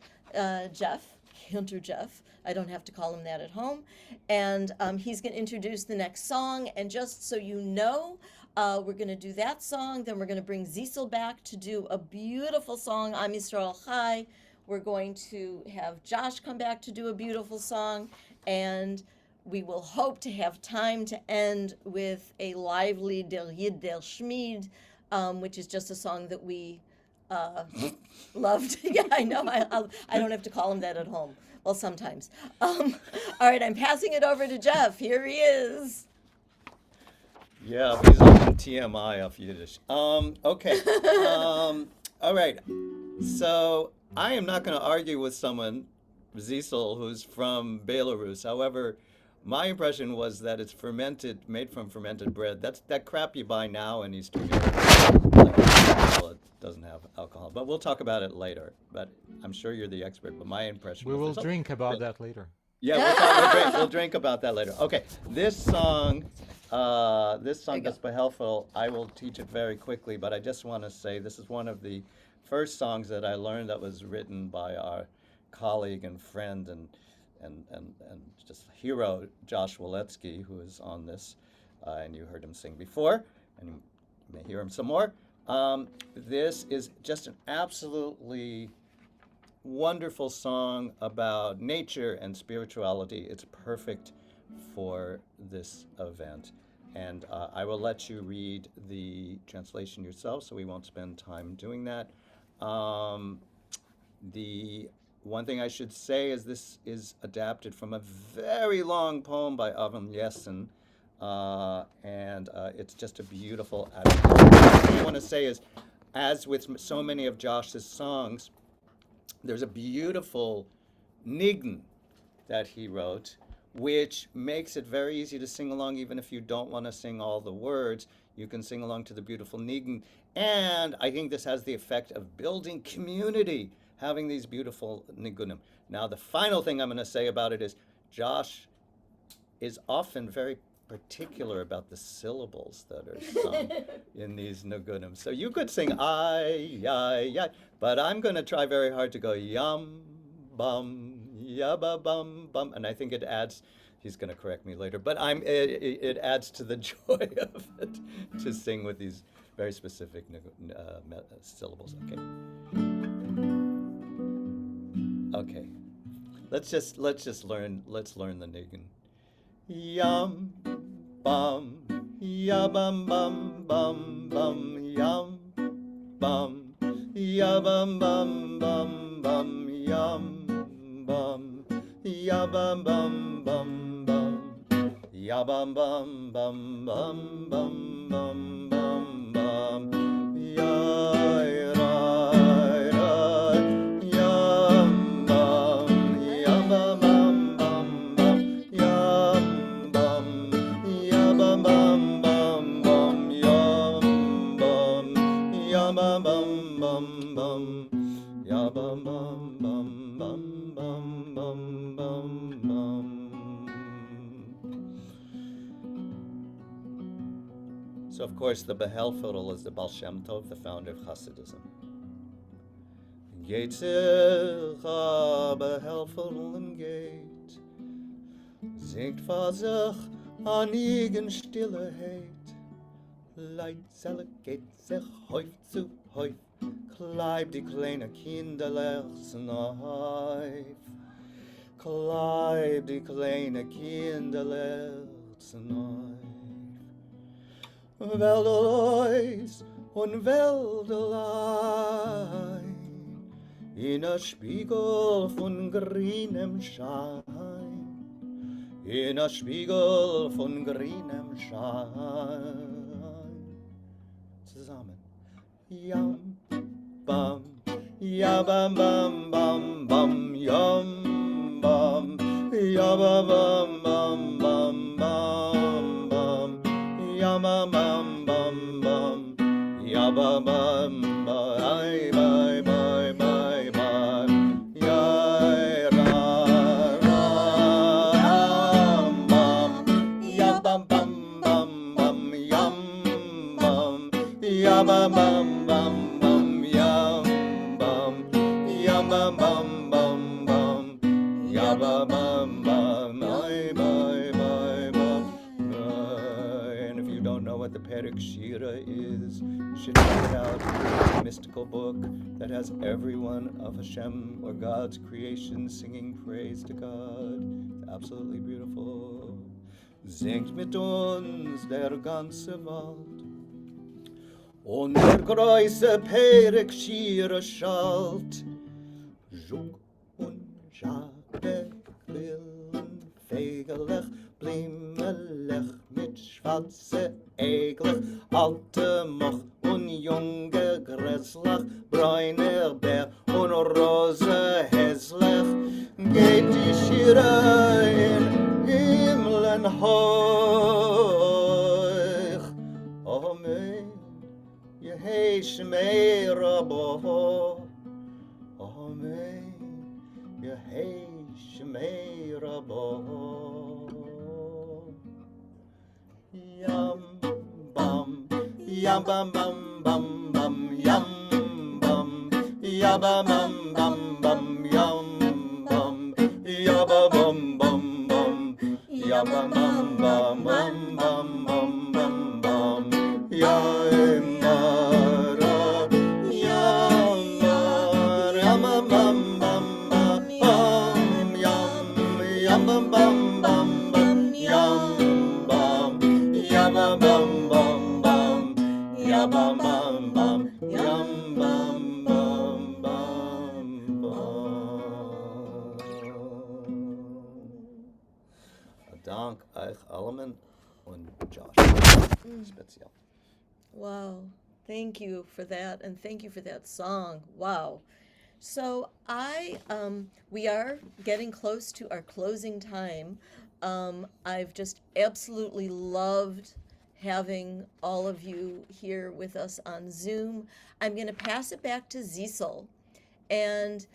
Jeff, Cantor Jeff. I don't have to call him that at home. And he's going to introduce the next song. And just so you know, we're going to do that song. Then we're going to bring Zisel back to do a beautiful song, Am Yisrael Chai. We're going to have Josh come back to do a beautiful song. And we will hope to have time to end with a lively Der Yid der Schmied, which is just a song that we loved. Yeah, I know. I don't have to call him that at home. Well, sometimes. All right, I'm passing it over to Jeff. Here he is. Yeah, he's on TMI of Yiddish. Okay. All right. So I am not going to argue with someone, Zisel, who's from Belarus. However, my impression was that it's fermented, made from fermented bread. That's that crap you buy now in Eastern Europe. Well, it doesn't have alcohol, but we'll talk about it later. But I'm sure you're the expert. But my impression We was will drink about that later. Yeah, we'll drink about that later. Okay, this song, das Behelfel, I will teach it very quickly, but I just want to say this is one of the first songs that I learned that was written by our colleague and friend and just hero, Josh Waletsky, who is on this, and you heard him sing before, and you may hear him some more. This is just an absolutely wonderful song about nature and spirituality. It's perfect for this event. And I will let you read the translation yourself, so we won't spend time doing that. The one thing I should say is this is adapted from a very long poem by Avram Yessin, and it's just a beautiful adaptation. What I want to say is, as with so many of Josh's songs, there's a beautiful niggun that he wrote, which makes it very easy to sing along even if you don't want to sing all the words. You can sing along to the beautiful nigun. And I think this has the effect of building community, having these beautiful nigunim. Now, the final thing I'm going to say about it is Josh is often very particular about the syllables that are sung in these nigunim. So you could sing I, but I'm going to try very hard to go yum, bum, yabba, bum, bum, and I think it adds. He's going to correct me later, but it adds to the joy of it to sing with these very specific syllables. Okay. Okay. Let's learn the nigun. Yum, bum, ya bum bum bum bum, yum, bum, ya bum bum bum bum, yum, bum, ya bum bum bum bum, ya bum bum bum bum bum bum bum bum, ya ra ra, yum bum, ya bum bum bum bum, yum bum, ya bum bum bum bum, yum bum, ya bum bum bum bum, ya bum bum bum bum bum bum bum bum. So of course the Behelferl is the Baal Shem Tov, the founder of Hasidism. Geitzecha Behelferl geht, singt vor sich an igen Stilleheit, Leitzelle geht sich häuf zu häuf, kleib die kleine Kinderlechs naif, kleib die kleine Kinderlechs naif. Weldelois und Weldelein, in a Spiegel von grünem Schein, in a Spiegel von grünem Schein. Zusammen. Yum, bum, ya bum bum bum bum, yum, bum, ya bum bum bum bum bum bum, ya bum bum bum bum, ya bum bum bye bye bye bye bye, ya ra ra bum, ya bum bum bum bum, yum bum, ya bum bum bum bum, yum bum, ya bum bum bum bum, ya bum bum bum, bye bye bye bye. And if you don't know what the Perek Shira is, you should check it out. It's a mystical book that has every one of Hashem or God's creation singing praise to God. It's absolutely beautiful. Singt mit uns der ganze Wald. Und der große Perek Shira schallt. Juk und Jabe grillen fegelech, blimelech mit schwarze Eglich, alte Moch und junge Gräslach, bräuner Bär und rose Häslech, geht die Schire in Himmeln hoch. Amen, Yehei Shmei Rabo. Amen, Yehei Shmei Rabo. Yum bum, yum bum bum bum bum, yum bum, yum bum bum bum bum, yum bum, yum bum bum bum, yum bum bum bum bum bum bum bum bum, yum mara, yum mara, yum bum bum bum bum, yum yum bum bum bum bum, yum. Yum bum bum bum, yum bum bum bum, yum bum bum bum bum. Dank euch allen und Josh. Speziell. Wow. Thank you for that, and thank you for that song. Wow. So we are getting close to our closing time. I've just absolutely loved having all of you here with us on Zoom. I'm going to pass it back to Cecil, and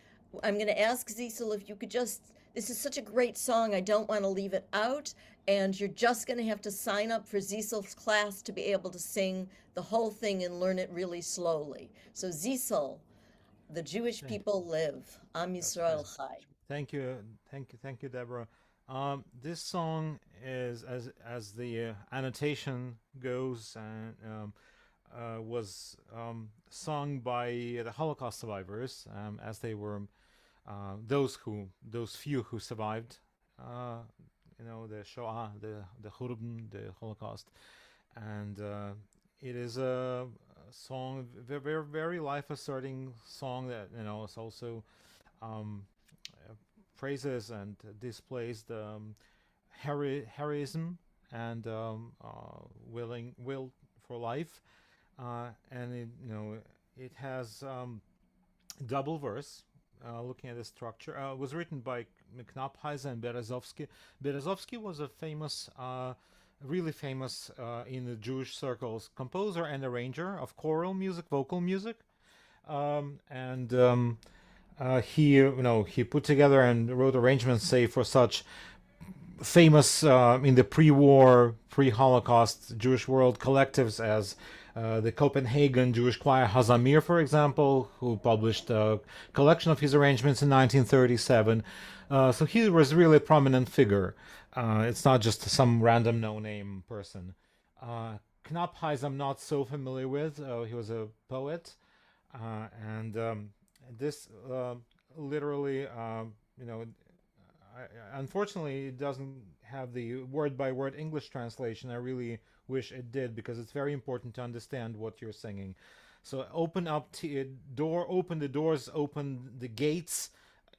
I'm going to ask Cecil if you could just, this is such a great song, I don't want to leave it out, and you're just going to have to sign up for Cecil's class to be able to sing the whole thing and learn it really slowly. So Cecil, the Jewish Okay. people live. Am Yisrael Chai. Thank you, thank you, Deborah. This song is, as the annotation goes, and was sung by the Holocaust survivors, as they were those few who survived. The Shoah, the Churban, the Holocaust, and it is a song, very very life asserting song that is also praises and displays the heroism and will for life, and it has double verse. Looking at the structure, was written by Knapheise and Berezovsky. Berezovsky was a famous, really famous in the Jewish circles, composer and arranger of choral music, vocal music, and he put together and wrote arrangements, say, for such famous in the pre-war, pre-Holocaust Jewish world collectives as the Copenhagen Jewish choir Hazamir, for example, who published a collection of his arrangements in 1937. So he was really a prominent figure. It's not just some random no-name person. Knapheise I'm not so familiar with. He was a poet, and this literally, unfortunately, it doesn't have the word-by-word English translation. I really wish it did, because it's very important to understand what you're singing. So open the doors, open the gates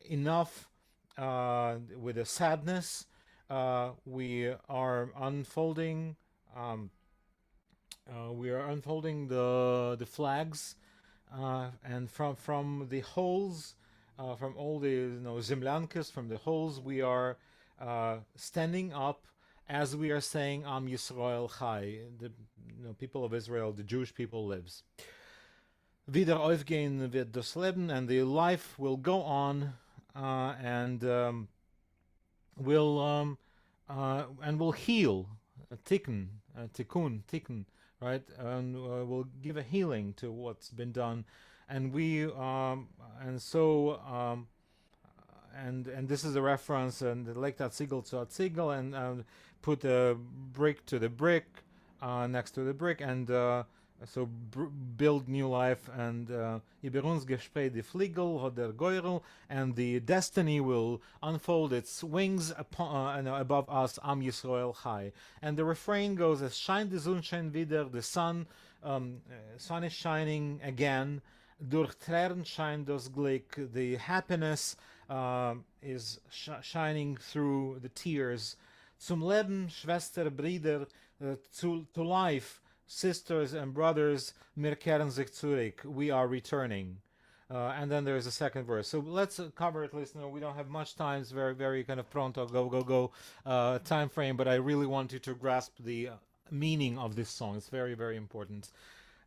enough with a sadness. We are unfolding. The flags, and from the holes. From all the Zemlyankes, from the holes, we are standing up as we are saying Am Yisrael Chai, the people of Israel, the Jewish people lives. Wieder aufgehen wird das Leben, and the life will go on, and will heal, tikkun, right, and will give a healing to what's been done. And and this is a reference, and like that Ziegel to that Ziegel, and put a brick to the brick next to the brick, and build new life, and über uns gespreit die Fliegel hat der Geurel, and the destiny will unfold its wings above us, Am Yisrael Chai. And the refrain goes as scheint die Sonnenschein wieder, the sun is shining again, durch Tränen scheint das Glück, the happiness is shining through the tears. Zum Leben, Schwester, Brüder, to life, sisters and brothers, wir kehren sich zurück, we are returning. And then there's a second verse. So let's cover it, listener. We don't have much time. It's very, very kind of pronto, go time frame, but I really want you to grasp the meaning of this song. It's very, very important.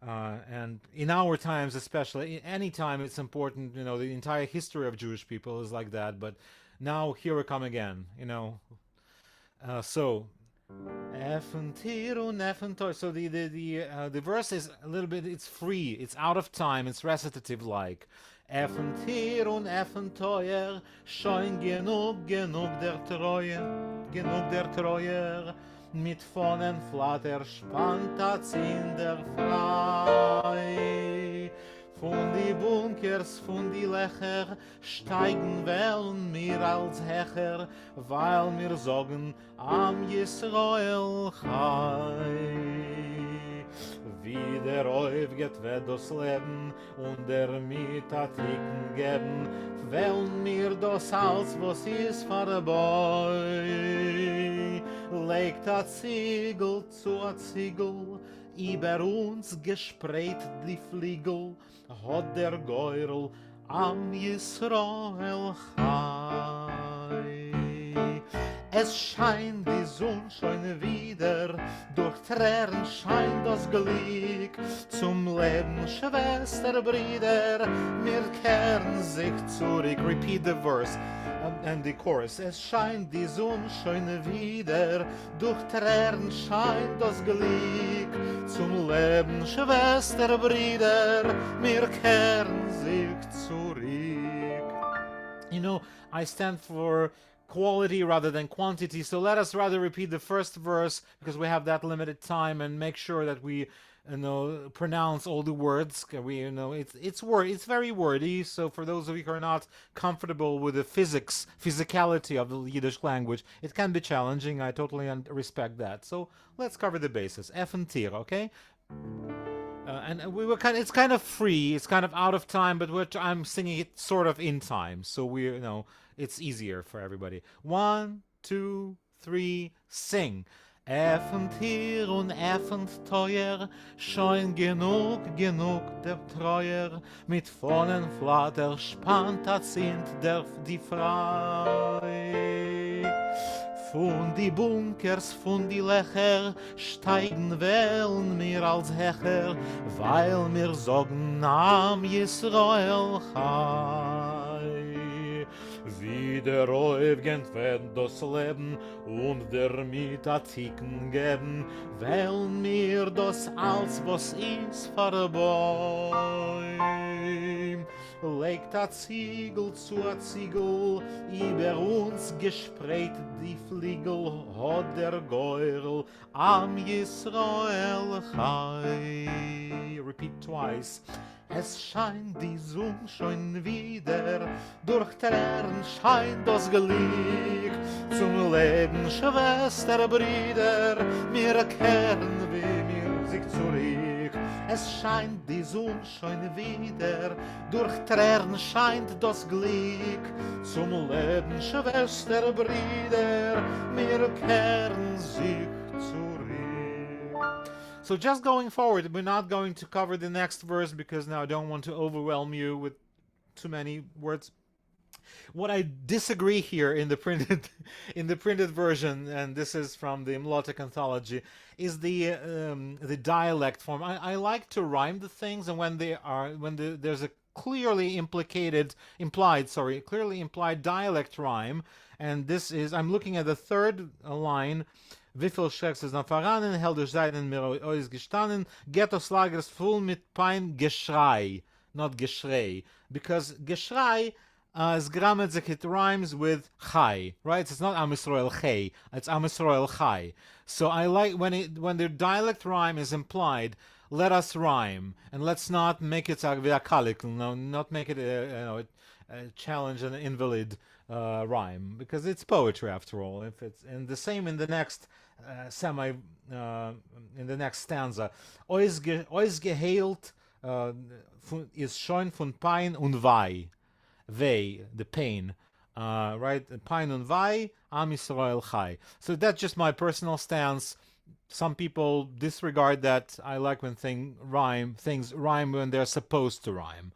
And in our times, especially, any time it's important, the entire history of Jewish people is like that, but now here we come again, so so the verse is a little bit, it's free, it's out of time, it's recitative like. Effen Tier und effen teuer, schon genug der Treue, mit Fonnen Flatter spannt das in der Frei. Von die Bunkers, von die Lecher, steigen wollen mir als Hecher, weil mir sagen, Am Yisrael Chai. Wie der aufgeht wird das Leben, und der Mitatiken geben, wollen mir das Haus, was ist vorbei. Legt a Ziegel zu a Ziegel, über uns gespreit die Fliegel, hat der Geurel Am Yisrael Chai. Es scheint die Sonne schon wieder, durch Tränen scheint das Glück. Zum Leben, Schwester, Brüder, wir kehren sich zurück. Repeat the verse and the chorus. Es scheint die Sonne schon wieder, durch Tränen scheint das Glück. Zum Leben, Schwester, Brüder, wir kehren sich zurück. You know, I stand for quality rather than quantity, so let us rather repeat the first verse because we have that limited time, and make sure that we pronounce all the words. It's very wordy, so for those of you who are not comfortable with the physicality of the Yiddish language, it can be challenging. I totally respect that. So let's cover the bases. F and tir, okay? And it's kind of free, it's kind of out of time, but I'm singing it sort of in time, so it's easier for everybody. 1, 2, 3, sing. Effend hier und effend teuer, schon genug der Treuer, mit vollen Flatter spannt sind die frei. Von die Bunkers, von die Lecher, steigen wählen mir als Hecher, weil mir sagen, Am Yisrael Chai. Wie der Räufgend wird das Leben und der Mitatiken geben, weil mir das alles, was ist, vorbei. Legt a Ziegel zu a Ziegel, über uns gespreit die Fliegel, hat der Geurl am Yisrael Chai. Repeat twice. Es scheint die Sonne schon wieder, durch Tränen scheint das Glück. Zum Leben, Schwester, Brüder, wir kehren wie mir sich zurück. Es scheint die Sonne schon wieder, durch Tränen scheint das Glück. Zum Leben, Schwester, Brüder, wir kehren sich zurück. So just going forward, we're not going to cover the next verse because now I don't want to overwhelm you with too many words. What I disagree here in the printed version, and this is from the Mlotek anthology, is the dialect form. I like to rhyme the things, and when there's a clearly implied dialect rhyme, and this is, I'm looking at the third line. Wieviel Schrecks ist noch voranen, hell durch Seiten mir ois gestanden, Ghettos Lagers voll mit Pein, Geschrei, not Geschrei, because Geschrei is grammatic, it rhymes with Chai, right? It's not Am Yisrael Chai, it's Am Yisrael Chai. So I like when the dialect rhyme is implied, let us rhyme, and let's not make it not make it a challenge an invalid rhyme, because it's poetry after all. If it's and the same in the next in the next stanza, Ois geheilt is schon von Pein und Wei, the pain, right? Pein und Wei, Am Yisrael Chai. So that's just my personal stance. Some people disregard that. I like when things rhyme when they're supposed to rhyme.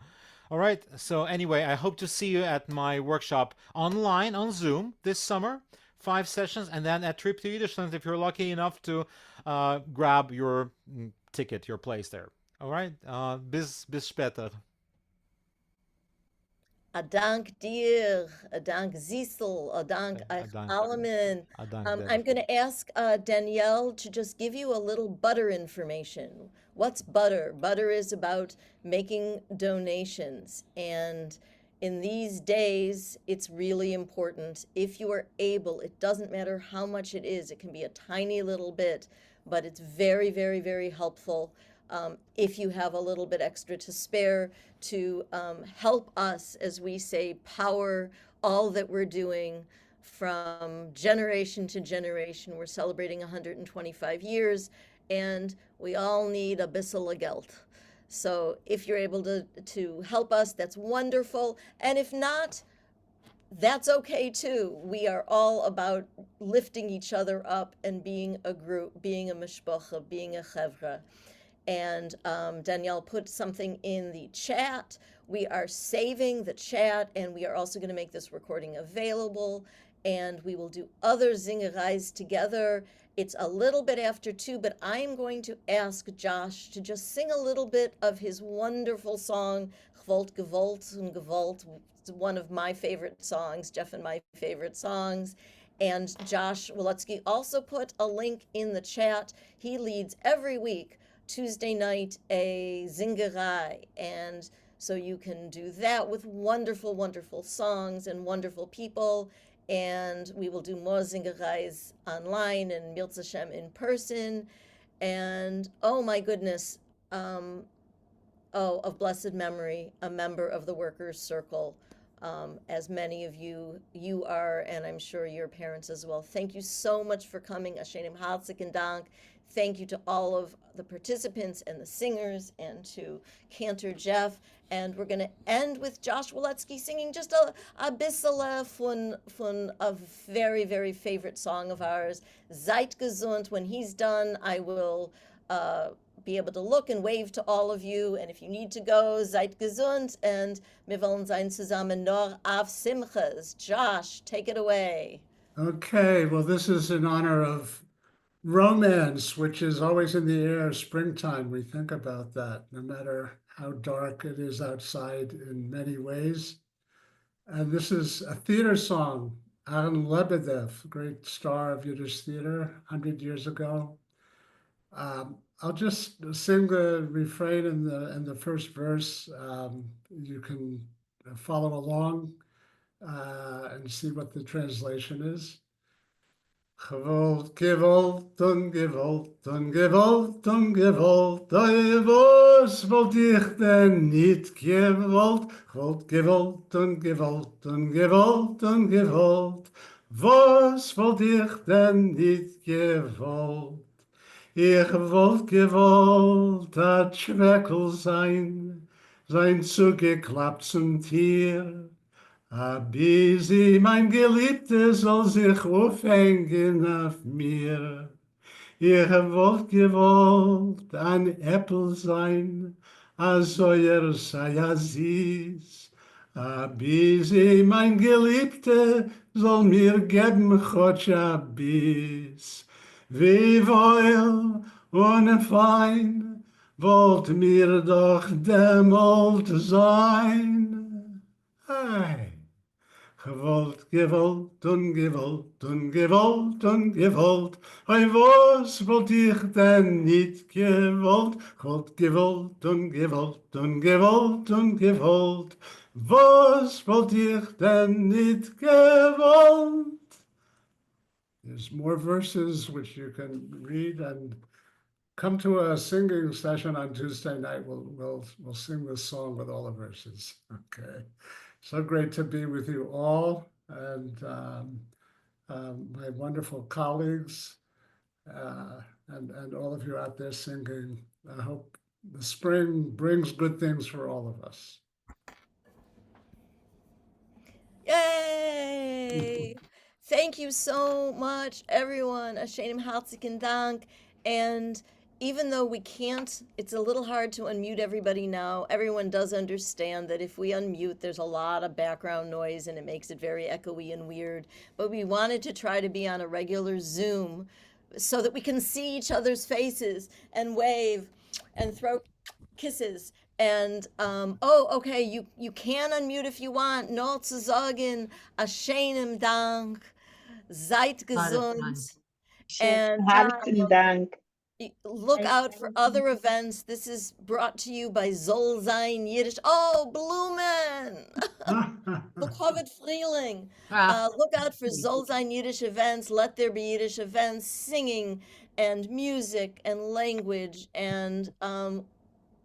All right, so anyway, I hope to see you at my workshop online on Zoom this summer, 5 sessions, and then at Trip to Yiddishland if you're lucky enough to grab your ticket, your place there. All right, bis später. A dank dir, a dank Zisel, a dank Alamin. I'm going to ask Danielle to just give you a little butter information. What's butter? Butter is about making donations. And in these days, it's really important. If you are able, it doesn't matter how much it is. It can be a tiny little bit, but it's very, very, very helpful. If you have a little bit extra to spare to help us, as we say, power all that we're doing from generation to generation. We're celebrating 125 years, and we all need a bissel of geld. So if you're able to help us, that's wonderful. And if not, that's okay too. We are all about lifting each other up and being a group, being a mishpacha, being a chevra. And Danielle put something in the chat. We are saving the chat, and we are also going to make this recording available. and we will do other Zingerays together. It's a little bit after 2, but I am going to ask Josh to just sing a little bit of his wonderful song, Gewollt, Gewollt und Gewollt. It's one of my favorite songs, Jeff and my favorite songs. And Josh Woletsky also put a link in the chat. He leads every week, Tuesday night, a Zingeray. And so you can do that with wonderful, wonderful songs and wonderful people. And we will do more Zingerays online and Mirza Hashem in person. And oh my goodness, of blessed memory, a member of the Workers' Circle, as many of you are, and I'm sure your parents as well. Thank you so much for coming. Ashenim Hartzigen Dank. Thank you to all of the participants and the singers and to Cantor Jeff. And we're going to end with Josh Woletsky singing just a bissele von a very, very favorite song of ours, Seid gesund. When he's done, I will be able to look and wave to all of you. And if you need to go, seid gesund. And wir wollen sein zusammen nur auf Simchas. Josh, take it away. Okay, well, this is in honor of romance, which is always in the air. Springtime, we think about that, no matter how dark it is outside in many ways. And this is a theater song, Aaron Lebedev, great star of Yiddish theater 100 years ago. I'll just sing the refrain and the first verse. You can follow along and see what the translation is. Gewollt, gewollt und gewollt und gewollt und gewollt, was wollt ich denn nicht gewollt? Gewollt, gewollt und gewollt und gewollt und gewollt, was wollt ich denn nicht gewollt? Ich wollt gewollt, dat Schweckel sein zugeklappt zum Tier. A busy, mein Geliebte, soll sich aufhängen auf mir. Ich wollt gewollt ein Äppel sein, a säuer sei a süß. A busy, mein Geliebte, soll mir geben chotsch a bis. Wie wohl und fein wollt mir doch demolt sein. Hey. Gewollt, gewollt und gewollt und gewollt und gewollt, oi was wollt ich denn nicht gewollt? Gewollt, gewollt und gewollt und gewollt und gewollt, was wollt ich denn nicht gewollt? There's more verses which you can read and come to a singing session on Tuesday night. We'll sing this song with all the verses. Okay. So great to be with you all and my wonderful colleagues and all of you out there singing. I hope the spring brings good things for all of us. Yay! Thank you so much, everyone. Ashenim Hartzigen Dank. And even though we can't, it's a little hard to unmute everybody now. Everyone does understand that if we unmute, there's a lot of background noise and it makes it very echoey and weird. But we wanted to try to be on a regular Zoom so that we can see each other's faces and wave and throw kisses. And okay, you can unmute if you want. Nur zu sagen, Ashenim Dank, seid gesund, and Hartlichen Dank. look out for other events. This is brought to you by Zayn Yiddish. Oh, Blumen! Look, Friling. Look out for Zayn Yiddish events. Let there be Yiddish events, singing and music and language and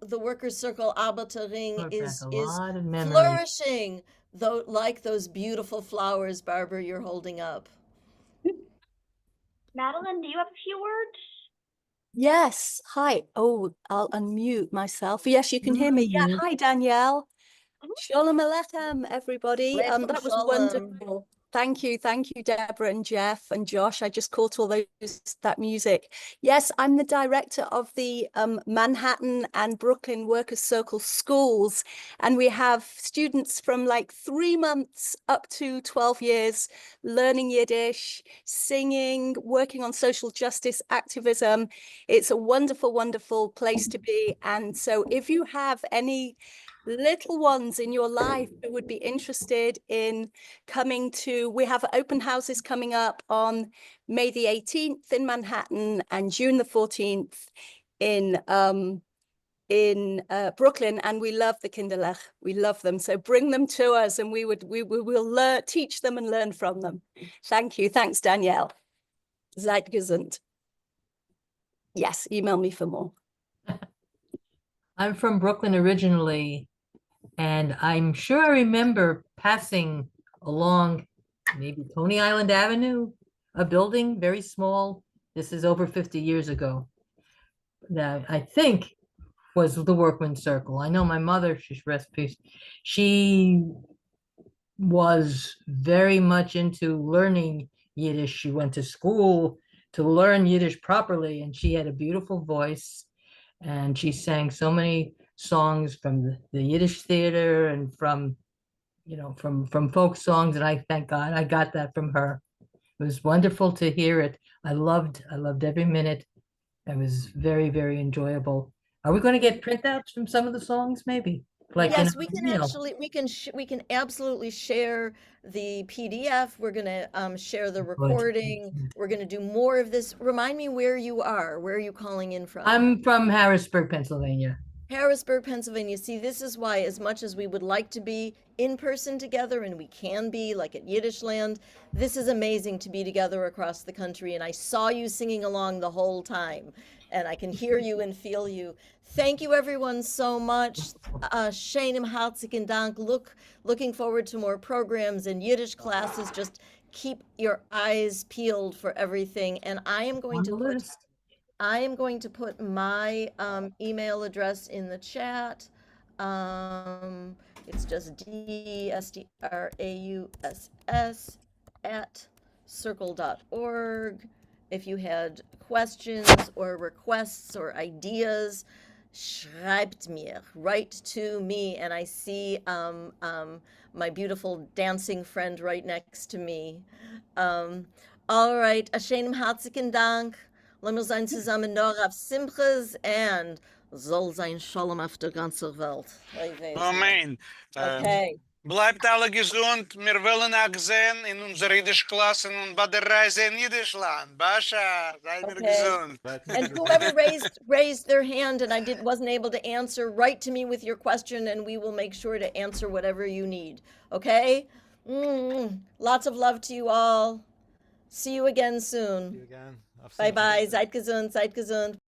the Workers' Circle Arbeitering is flourishing, though, like those beautiful flowers, Barbara, you're holding up. Madeline, do you have a few words? Yes. Hi. Oh, I'll unmute myself. Yes, you can hear me. Yeah. Hi, Danielle. Shalom Aleichem, everybody. That was Shalom. wonderful. Thank you, Deborah and Jeff and Josh. I just caught all that music. Yes, I'm the director of the Manhattan and Brooklyn Workers Circle schools, and we have students from like 3 months up to 12 years learning Yiddish, singing, working on social justice activism. It's a wonderful, wonderful place to be. And so if you have any little ones in your life who would be interested in coming to, we have open houses coming up on May the 18th in Manhattan and June the 14th in Brooklyn, and we love the Kinderlech. We love them. So bring them to us, and we will teach them and learn from them. Thank you. Thanks, Danielle. Seid gesund. Yes, email me for more. I'm from Brooklyn originally, and I'm sure I remember passing along maybe Coney Island Avenue, a building very small. This is over 50 years ago. That I think was the Workman Circle. I know my mother, she's rest peace, she was very much into learning Yiddish. She went to school to learn Yiddish properly, and she had a beautiful voice, and she sang so many songs from the Yiddish theater and from, you know, from folk songs, and I thank God I got that from her. It was wonderful to hear it. I loved every minute. It was very, very enjoyable. Are we going to get printouts from some of the songs, maybe? Like Yes, in we a can email? actually, we can absolutely share the PDF. We're gonna share the recording. We're gonna do more of this. Remind me where you are. Where are you calling in from? I'm from Harrisburg, Pennsylvania. Harrisburg, Pennsylvania. See, this is why, as much as we would like to be in person together, and we can be, like at Yiddish Land, this is amazing to be together across the country. And I saw you singing along the whole time, and I can hear you and feel you. Thank you, everyone, so much. Shenim hartzigen Dank. Looking forward to more programs and Yiddish classes. Just keep your eyes peeled for everything. And I am going On to the put list. my email address in the chat. It's just DSTRAUSS at circle.org. If you had questions or requests or ideas, schreibt mir, write to me. And I see my beautiful dancing friend right next to me. All right, Ashenim Hartzigen Dank. Lassen wir sein zusammen nur auf Simches and soll sein Shalom auf der ganzen Welt. Amen. Okay. Bleibt alle gesund. Wir wollen auch sehen in unserer Jiddisch-Klasse und bei der Reise in Jiddischland. Bascha, seid mir Okay. gesund. And whoever raised their hand and I wasn't able to answer, write to me with your question and we will make sure to answer whatever you need. Okay? Lots of love to you all. See you again soon. See you again. Auf Bye Simcha. bye. Seid gesund, seid gesund.